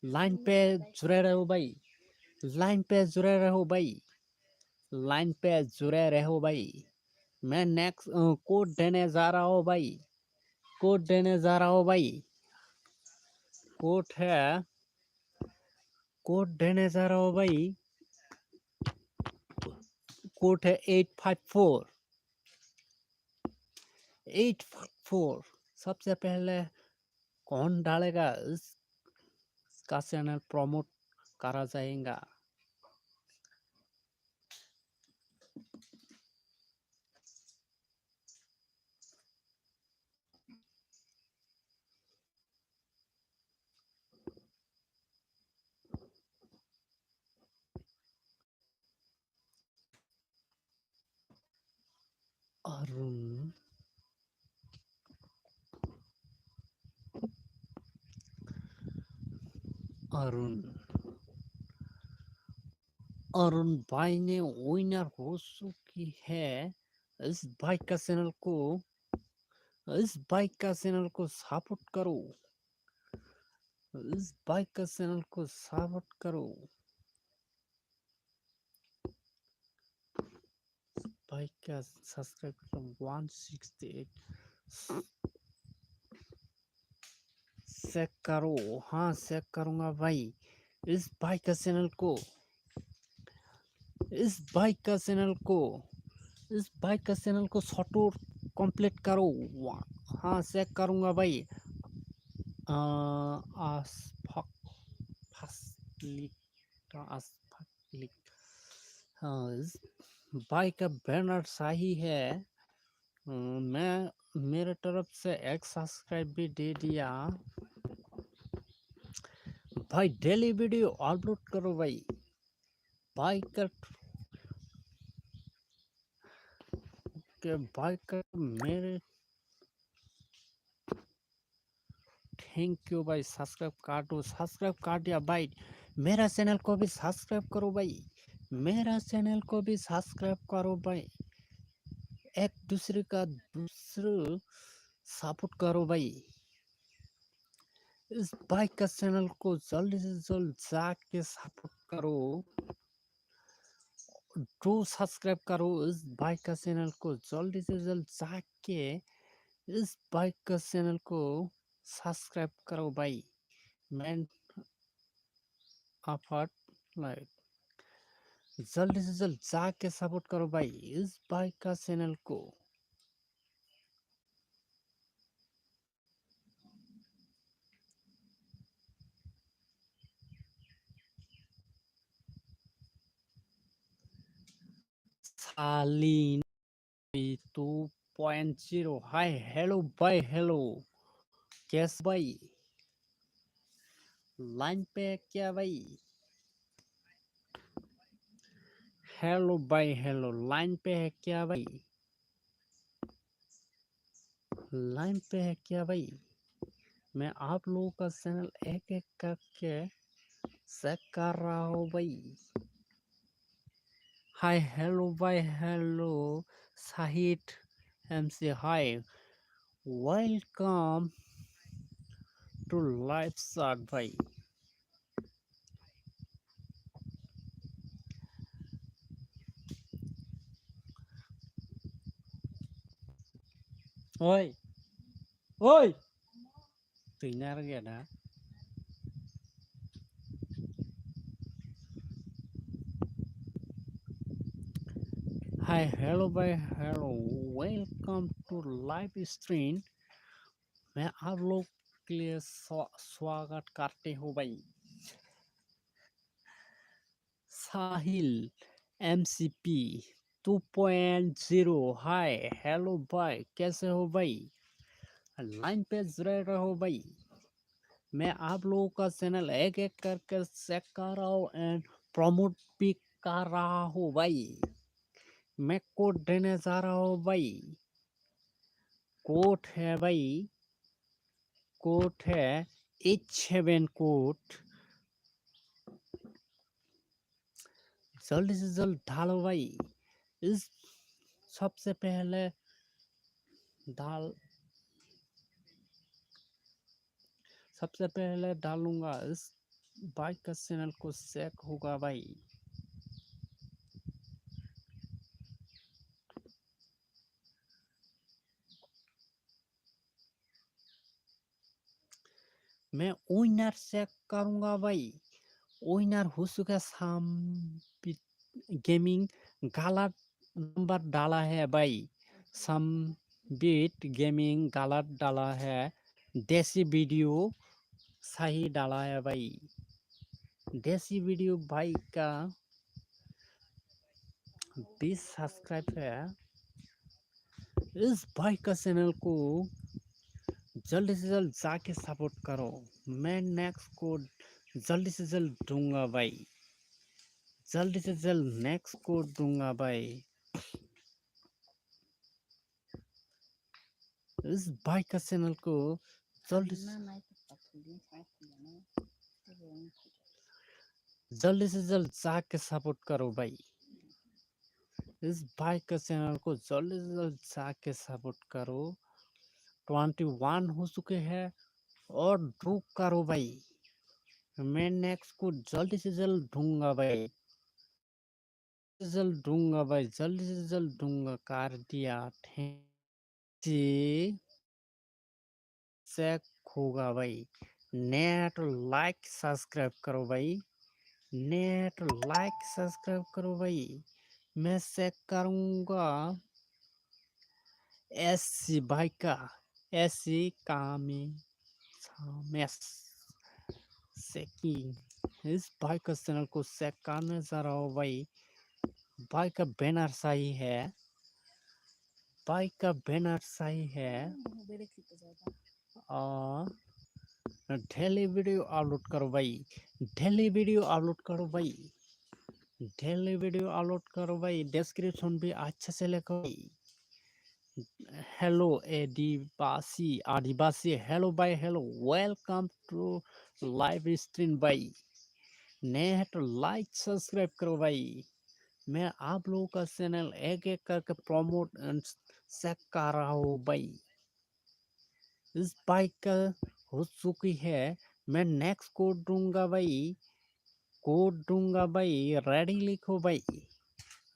लाइन पे जुड़े रहो भाई, लाइन पे जुड़े रहो भाई, लाइन पे जुड़े रहो भाई। मैं नेक्स्ट कोड देने जा रहा हूँ भाई, कोड देने जा रहा हूँ भाई। कोड है, कोड देने जा रहा हूँ भाई। कोड है 854, 854। सबसे पहले कौन डालेगा इसका चैनल प्रमोट करा जाएगा। अरुण, अरुण, अरुण भाई ने विनर हो चुकी है। इस बाइक का चैनल को, इस बाइक का चैनल को सपोर्ट करो, इस बाइक का चैनल को सपोर्ट करो। बाइक का सब्सक्राइब 168 चेक करो। हाँ चेक करूंगा भाई। इस बाइक का चैनल को, इस बाइक का चैनल को, इस बाइक का चैनल को सपोर्ट कंप्लीट करो। हाँ चेक करूंगा भाई। आसफाक फासलिक आसफाकलिक। हाँ, इस भाई का बैनर सही है। मैं मेरे तरफ से एक सब्सक्राइब भी दे दिया। भाई डेली वीडियो अपलोड करो भाई। भाई का मेरे थैंक यू भाई। सब्सक्राइब कर दिया भाई। मेरा चैनल को भी सब्सक्राइब करो भाई। मेरा चैनल को भी सब्सक्राइब करो भाई। एक दूसरे का दूसरे सपोर्ट करो भाई। इस भाई का चैनल को जल्दी से जल्द जाके सपोर्ट करो। टू सब्सक्राइब करो इस भाई का चैनल को। जल्दी से जल्द जाके इस भाई का चैनल को सब्सक्राइब करो भाई। मैं अफर्ट लाइक जल्दी से जल्द जाके सपोर्ट करो भाई इस भाई का चैनल को। सालीन 2.0 हाय हेलो भाई हेलो। कैस भाई लाइन पे है क्या भाई? हेलो भाई हेलो लाइन पे है क्या भाई? लाइन पे है क्या भाई? मैं आप लोगों का चैनल एक एक करके चेक कर रहा हूँ भाई। हाय हेलो भाई hello Sahid MC hi welcome to live chat भाई। ओए ओए tinggal gak ada. Hi hello भाई hello welcome to live stream. मैं आप लोग के लिए स्वागत करते हूँ भाई। साहिल एमसीपी 2.0 हाय हेलो भाई कैसे हो भाई? लाइन पे जुड़े रहो भाई। मैं आप लोगों का चैनल एक एक करके चेक कर रहा हूँ एंड प्रमोट भी कर रहा हूँ भाई। मैं कोड देने जा रहा हूँ भाई। कोड है भाई, कोड है H7 कोड। जल्दी से जल्द डालो भाई। इस सबसे पहले डाल सबसे पहले डालूंगा इस बाइक का चैनल को चेक होगा भाई। मैं विनर चेक करूंगा भाई। विनर हो चुका गेमिंग गलत नंबर डाला है भाई। समबीट गेमिंग गलत डाला है। देसी वीडियो सही डाला है भाई। देसी वीडियो भाई का 20 सब्सक्राइब है। इस भाई का चैनल को जल्दी से जल्द जाके सपोर्ट करो। मैं नेक्स्ट कोड जल्दी से जल्द दूंगा भाई। जल्दी से जल्द नेक्स्ट कोड दूंगा भाई। इस भाई का चैनल को जल्दी से जल्द जाके सपोर्ट करो भाई। इस भाई का चैनल को जल्दी से जल्द जाके सपोर्ट करो। 21 हो चुके हैं और ड्रू करो भाई। मैं नेक्स्ट को जल्दी से जल्द दूंगा भाई। जल्द दूंगा भाई, जल्दी से जल्द दूंगा कर दिया। चेक होगा भाई। नेट लाइक सब्सक्राइब करो भाई। नेट लाइक सब्सक्राइब करो भाई। मैं चेक करूंगा एससी भाई का। एससी कामी मैं सेकिंग इस भाई का चैनल को चेक करने जा रहा हूँ भाई। भाई का बैनर सही है, भाई का बैनर सही है और डेली वीडियो अपलोड करो भाई, डेली वीडियो अपलोड करो भाई, डेली वीडियो अपलोड करो भाई। डिस्क्रिप्शन भी अच्छे से लिखो भाई। हेलो आदिवासी आदिवासी, हेलो भाई, hello, welcome to live stream भाई। नए हैं तो लाइक सब्सक्राइब करो भाई। मैं आप लोगों का चैनल एक एक करके प्रमोट चेक कर रहा हूँ भाई। इस बाइक का हो चुकी है, मैं नेक्स्ट कोड दूंगा भाई, कोड दूंगा भाई। रेडी लिखो भाई,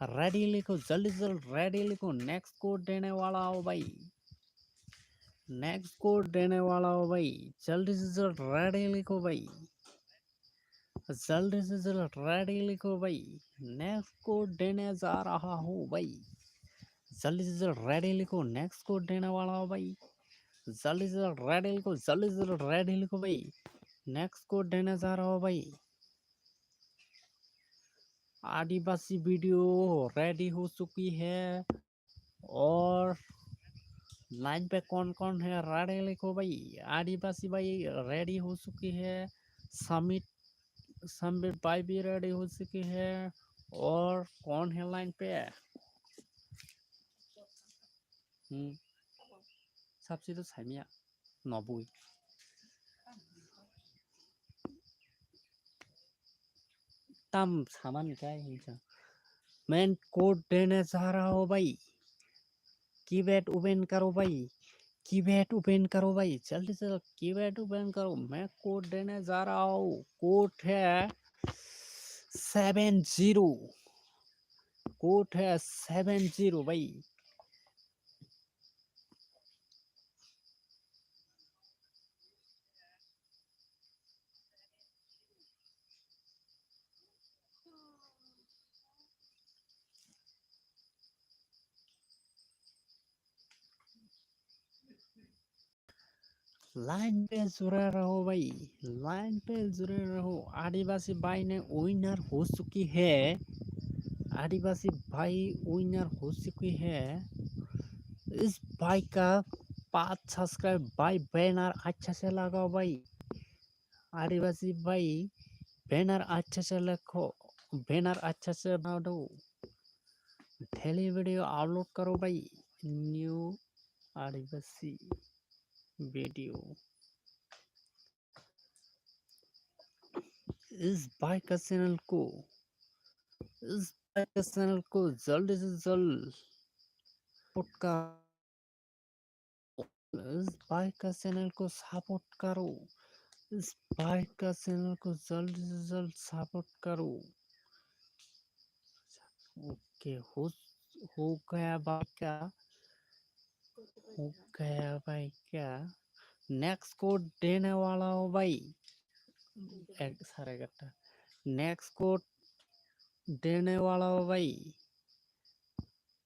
रेडी लिखो, जल्दी जल्दी रेडी लिखो। नेक्स्ट कोड देने वाला हो भाई, नेक्स्ट कोड देने वाला हो भाई। जल्दी से जल्दी रेडी लिखो भाई, जल्दी से जल्दी रेडी लिखो भाई। नेक्स्ट कोड देने जा रहा हूँ भाई, जल्दी से जल्दी रेडी लिखो। नेक्स्ट कोड देने वाला हो भाई, जल्दी से जल्दी रेडी लिखो, जल्दी से जल्दी रेडी लिखो भाई। नेक्स्ट कोड देने जा रहा हूँ भाई। आदिवासी वीडियो रेडी हो चुकी है और लाइन पे कौन कौन है रेडी लिखो भाई। आदिवासी भाई रेडी हो चुकी है, समिट समिट भाई भी रेडी हो चुकी है और कौन है लाइन पे। सबसे तो छैन नबुई तम सामान क्या है। मैं कोड देने जा रहा हूँ भाई, कीबोर्ड ओपन करो भाई, कीबोर्ड ओपन करो भाई, जल्दी से कीबोर्ड ओपन करो। मैं कोड देने जा रहा हूँ, कोड है 70, कोड है 70 भाई। लाइन पे जुड़े रहो भाई, लाइन पे जुड़े रहो। आदिवासी भाई ने विनर हो चुकी है, आदिवासी भाई विनर हो चुकी है। इस भाई का 5 सब्सक्राइब भाई, बैनर अच्छे से लगाओ भाई। आदिवासी भाई बैनर अच्छे से लिखो, बैनर अच्छे से बना दो। डेली वीडियो अपलोड करो भाई, न्यू आदिवासी वीडियो। इस भाई का चैनल को, इस भाई का चैनल को जल्दी से जल्द सपोर्ट का, इस भाई का चैनल को सपोर्ट करो, इस भाई का चैनल को जल्दी से जल्द सपोर्ट करो। ओके, हो गया भाई क्या, हो गया भाई क्या। नेक्स्ट कोड देने वाला हो भाई, एक सारे घंटा नेक्स्ट कोड देने वाला हो भाई।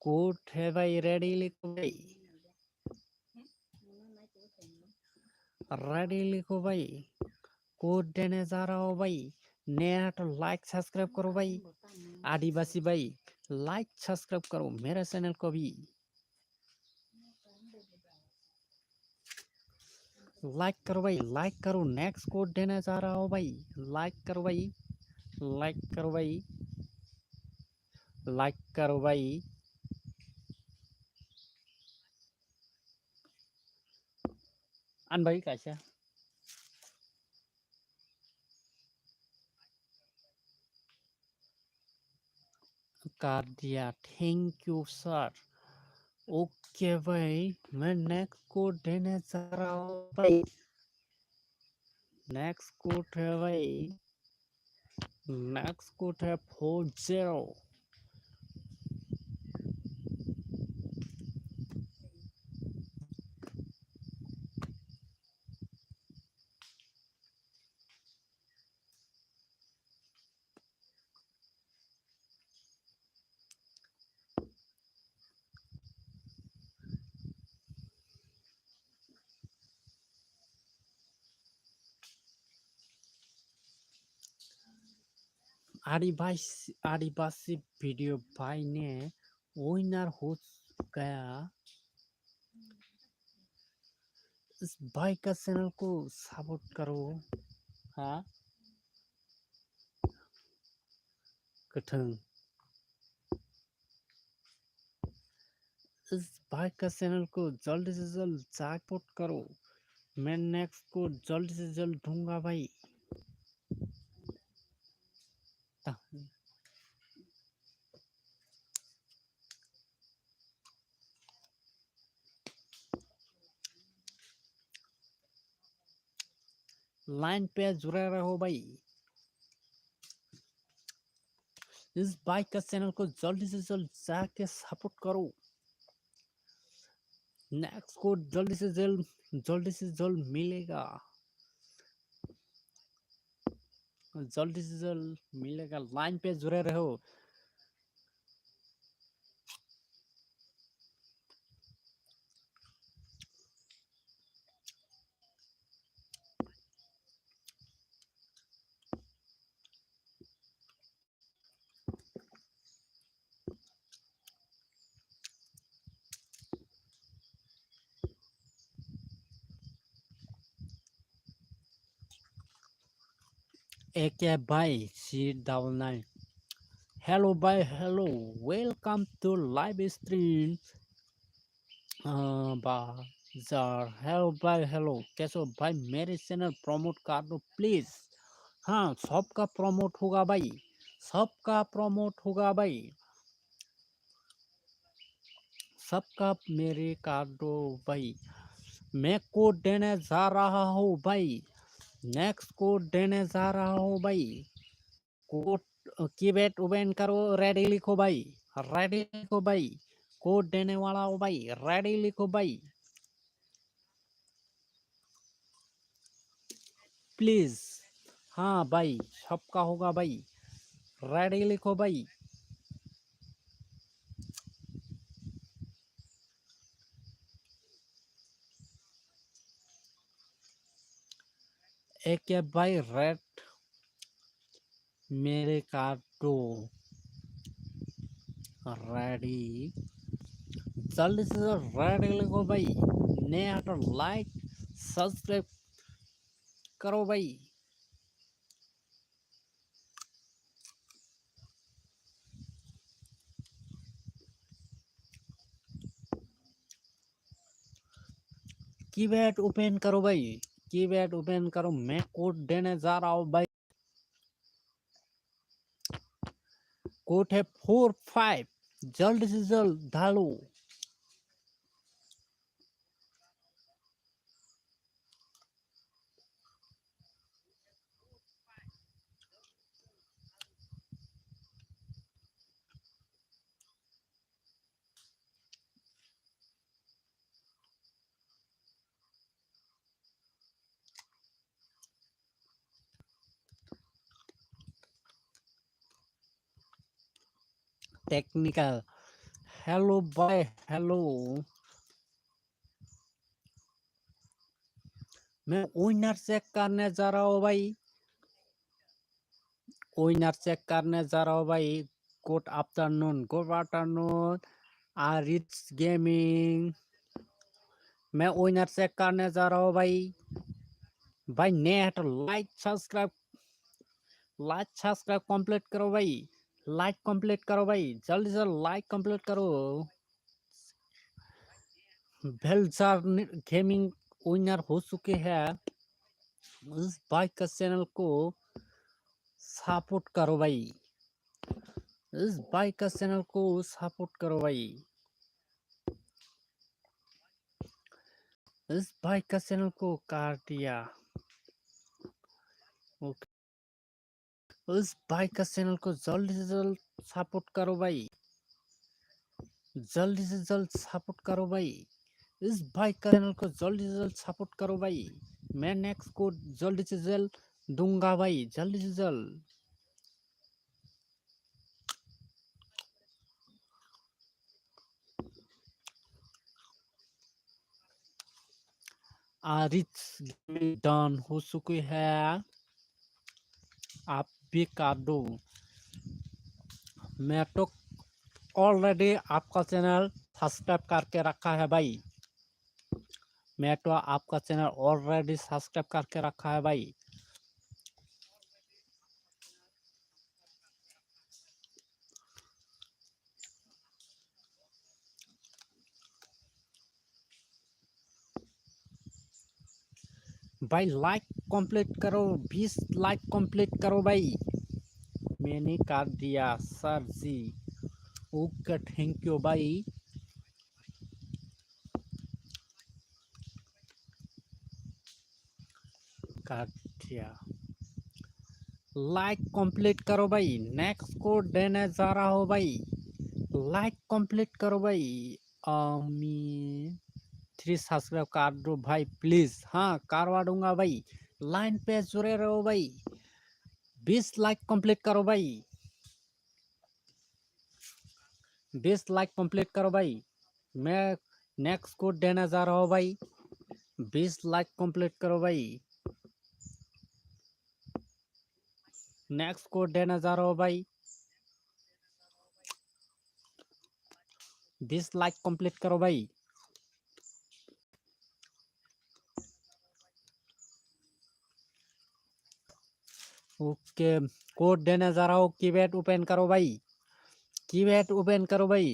कोड है भाई, रेडी लिखो भाई, रेडी लिखो भाई। कोड देने जा रहा हो भाई। नया तो लाइक सब्सक्राइब करो भाई। आदिवासी भाई लाइक सब्सक्राइब करो मेरे चैनल को भी, लाइक करो भाई, लाइक करो। नेक्स्ट कोड देने जा रहा हो भाई, लाइक करो भाई, लाइक करो भाई, लाइक करो भाई। अन भाई कैसे कर दिया, थैंक यू सर। ओके भाई, मैं नेक्स्ट कोड देने जा रहा हूँ भाई। नेक्स्ट कोड है भाई, नेक्स्ट कोड है 40। आदिवासी वीडियो भाई ने विनर हो गया। इस भाई का चैनल को सपोर्ट करो। हाँ कठिन। इस भाई का चैनल को जल्द से जल्द सपोर्ट करो। मैं नेक्स्ट को जल्द से जल्द दूंगा भाई। लाइन पे जुड़े रहो भाई। इस भाई का चैनल को जल्दी से जल्द जाके सपोर्ट करो। नेक्स्ट को जल्दी से जल्द मिलेगा। जल्दी से जल्द मिलेगा। लाइन पे जुड़े रहो। एक है भाई C99। हेलो भाई hello. Welcome to live stream बाजार। हेलो भाई हेलो। कैसे हो भाई? मेरे चैनल प्रमोट कर दो प्लीज। हाँ सबका प्रमोट होगा भाई। सबका प्रमोट होगा भाई। सबका मेरे कर दो भाई। मैं कोड देने जा रहा हूँ भाई। नेक्स्ट कोड देने जा रहा हूँ भाई। कोड कीबोर्ड ओपन करो। रेडी लिखो भाई। रेडी लिखो भाई। कोड देने वाला हो भाई। रेडी लिखो भाई प्लीज। हाँ भाई सबका होगा भाई। रेडी लिखो भाई। एक है भाई रेड मेरे कार्डो। रेडी जल्दी से रेडी लिखो भाई। नया तो लाइक सब्सक्राइब करो भाई। कीबोर्ड ओपन करो भाई। कीबोर्ड ओपन करो। मैं कोड देने जा रहा हूँ भाई। कोड है 45। जल्द से जल्द डालो। टेक्निकल। हेलो भाई हेलो। मैं विनर चेक करने जा रहा हूँ भाई। विनर चेक करने जा रहा हूँ भाई। Good afternoon good afternoon. Rich gaming. मैं विनर चेक करने जा रहा हूँ भाई। भाई नेट लाइक सब्सक्राइब कंप्लीट करो भाई। लाइक कंप्लीट करो भाई। जल्दी से लाइक कंप्लीट करो। वेलचार गेमिंग विनर हो चुके हैं। इस भाई का चैनल को सपोर्ट करो भाई। इस भाई का चैनल को सपोर्ट करो भाई। इस भाई का चैनल को काट दिया। ओके। इस भाई का चैनल को जल्दी से जल्द सपोर्ट करो भाई। जल्दी से जल्द सपोर्ट करो भाई। इस भाई का चैनल को जल्दी से जल्द सपोर्ट करो भाई। मैं नेक्स्ट को जल्दी से जल्द दूंगा भाई। जल्दी से जल्द। रिच डन हो चुकी है। आप भी काट दो। मैं तो ऑलरेडी आपका चैनल सब्सक्राइब करके रखा है भाई। मैं तो आपका चैनल ऑलरेडी सब्सक्राइब करके रखा है भाई। भाई लाइक कंप्लीट करो, 20 लाइक कंप्लीट करो भाई। मैंने कर दिया sir ji. Okay thank you भाई। कर दिया। लाइक कंप्लीट करो भाई, नेक्स्ट को देने जा रहा हो भाई। लाइक कंप्लीट करो भाई। मी 3 सब्सक्राइब कर दो भाई प्लीज। हाँ करवा दूंगा भाई। लाइन पे जुड़े रहो भाई। 20 लाइक कंप्लीट करो भाई। 20 लाइक कंप्लीट करो भाई। मैं नेक्स्ट को देने जा रहा हूँ भाई। 20 लाइक कंप्लीट करो भाई। नेक्स्ट को देने जा रहा हूँ भाई। 20 लाइक कंप्लीट करो भाई। ओके कोड देने जा रहा हूँ। कीपैड ओपन करो भाई। कीपैड ओपन करो भाई।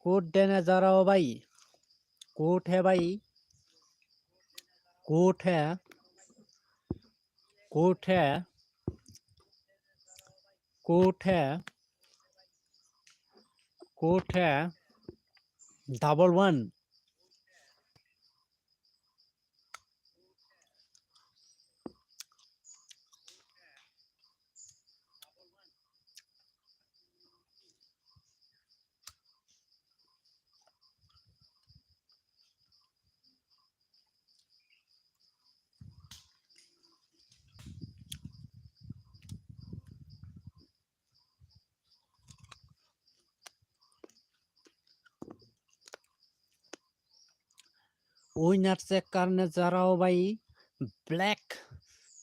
कोड देने जा रहा हूँ भाई। कोड है भाई। कोड है। कोड है। कोड है। कोड है 11। विनर चेक करने जा रहा हूँ भाई। ब्लैक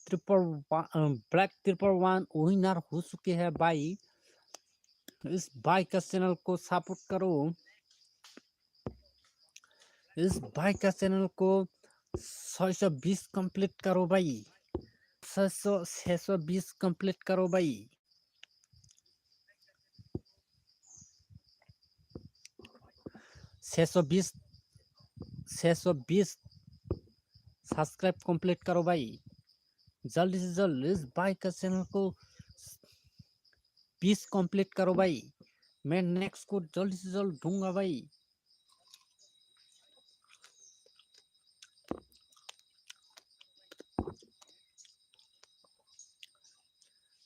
ट्रिपल वन विनर हो चुके हैं भाई। इस भाई का चैनल को सपोर्ट करो। इस भाई का चैनल को 620 कंप्लीट करो भाई। 620 कंप्लीट करो भाई। 620 620 सब्सक्राइब कंप्लीट करो भाई। जल्दी से जल्द इस भाई का चैनल को 20 कंप्लीट करो भाई। मैं नेक्स्ट को जल्दी से जल्द दूंगा भाई।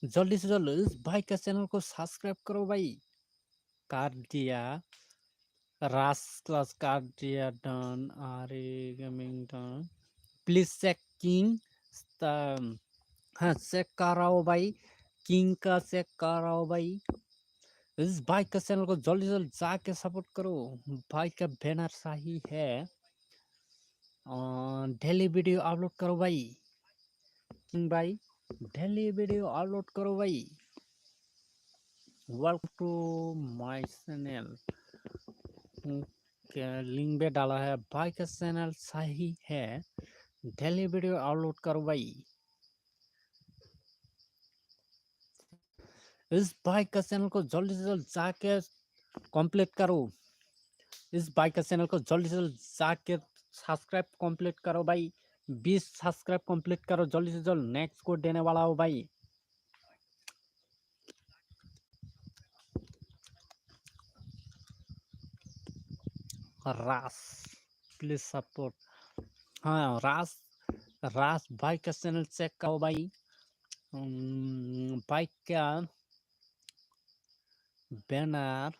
जल्दी से जल्द इस भाई का चैनल को सब्सक्राइब करो भाई। कर दिया। रास क्लास कर दिया डन। आरे gaming done. Please check king. हाँ चेक कर रहा हो भाई। किंग का चेक कर रहा हो भाई। इस भाई का चैनल को जल्दी जल्दी जाके सपोर्ट करो। भाई का बैनर सही है। डेली वीडियो अपलोड करो भाई। किंग भाई डेली वीडियो अपलोड करो भाई। Welcome to my channel. Link भी डाला है। भाई का चैनल सही है। डेली वीडियो अपलोड करो भाई। इस भाई का चैनल को जल्दी से जल्द जाके कंप्लीट करो। इस भाई का चैनल को जल्दी से जल्द जाके सब्सक्राइब कंप्लीट करो भाई। 20 सब्सक्राइब कंप्लीट करो जल्दी से जल्द। नेक्स्ट को देने वाला हो भाई। रास प्लीज सपोर्ट। हाँ रास रास भाई का चैनल चेक करो भाई। भाई का बैनर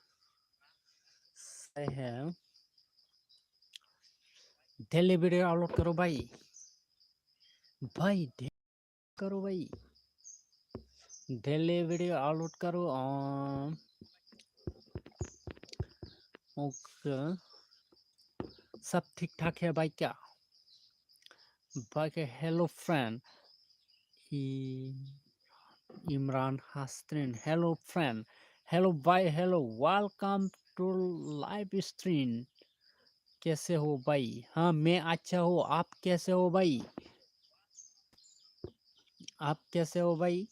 है। डेली वीडियो अपलोड करो भाई। भाई करो भाई। डेली वीडियो अपलोड करो। ओके सब ठीक ठाक है भाई क्या। भाई के हेलो फ्रेंड इमरान हस्त्रीन। हेलो फ्रेंड हेलो भाई, hello, welcome to live stream. कैसे हो भाई? हाँ, मैं अच्छा हूँ। आप कैसे हो भाई? आप कैसे हो भाई?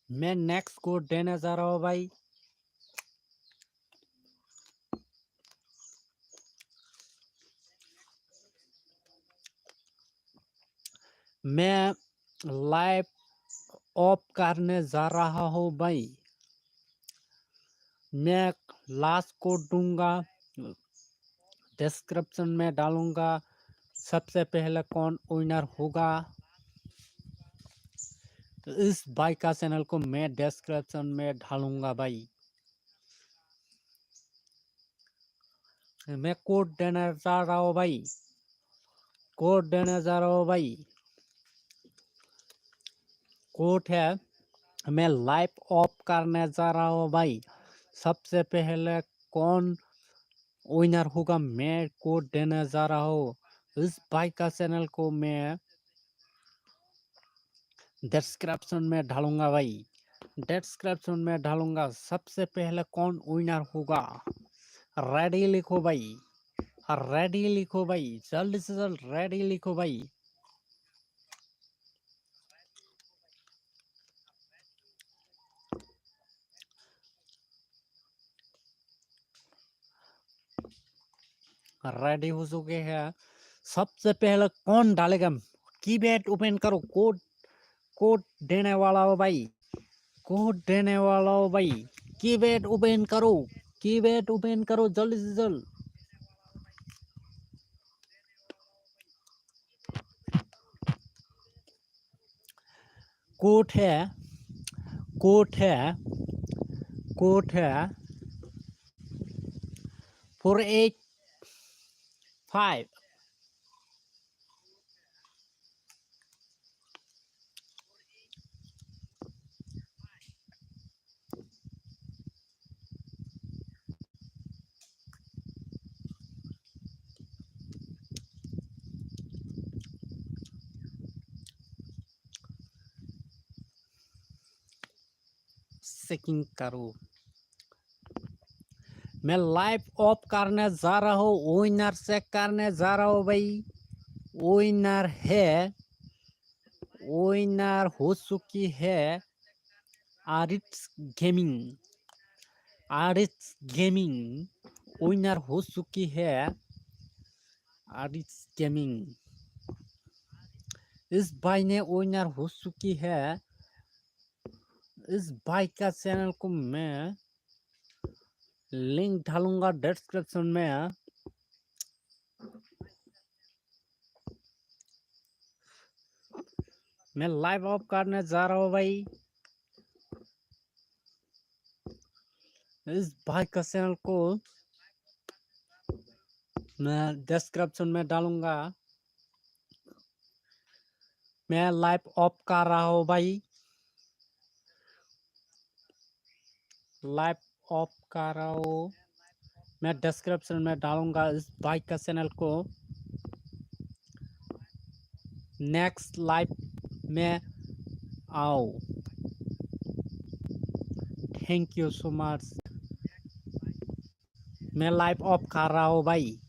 मैं नेक्स्ट कोड देने जा रहा हूँ भाई। मैं लाइव ऑफ करने जा रहा हूँ भाई। मैं लास्ट कोड दूंगा, डिस्क्रिप्शन में डालूंगा। सबसे पहले कौन विनर होगा, इस भाई का चैनल को मैं डिस्क्रिप्शन में डालूंगा भाई। मैं कोड देने जा रहा हूँ भाई। कोड देने जा रहा हूँ भाई। कोड है, मैं लाइव ऑफ करने जा रहा हूँ भाई। सबसे पहले कौन विनर होगा, मैं कोड देने जा रहा हूँ। इस भाई का चैनल को मैं डिस्क्रिप्शन में डालूंगा भाई। डिस्क्रिप्शन में डालूंगा। सबसे पहले कौन विनर होगा, रेडी लिखो भाई। रेडी लिखो भाई, जल्द से जल्द रेडी लिखो भाई। रेडी हो चुके हैं। सबसे पहले कौन डालेगा, कीबोर्ड ओपन करो। कोड कोड देने वाला हो भाई। कोड देने वाला हो भाई। कीबोर्ड ओपन करो। कीबोर्ड ओपन करो जल्दी से जल्द। कोड है, कोड है, कोड है 485। चेकिंग करो। मैं लाइव ऑफ करने जा रहा हूँ। विनर चेक करने जा रहा हूँ भाई। विनर है, विनर हो चुकी है आरिट्स गेमिंग। आरिट्स गेमिंग विनर हो चुकी है। आरिट्स गेमिंग, इस भाई ने विनर हो चुकी है। इस भाई का चैनल को मैं लिंक डालूंगा डिस्क्रिप्शन में। मैं लाइव ऑफ करने जा रहा हूँ भाई। इस भाई का चैनल को मैं डिस्क्रिप्शन में डालूंगा। मैं लाइव ऑफ कर रहा हूँ भाई। लाइव ऑफ कर रहा हूँ। मैं डिस्क्रिप्शन में डालूंगा इस भाई का चैनल को। नेक्स्ट लाइव में आओ। Thank you so much. मैं लाइव ऑफ कर रहा हूँ भाई।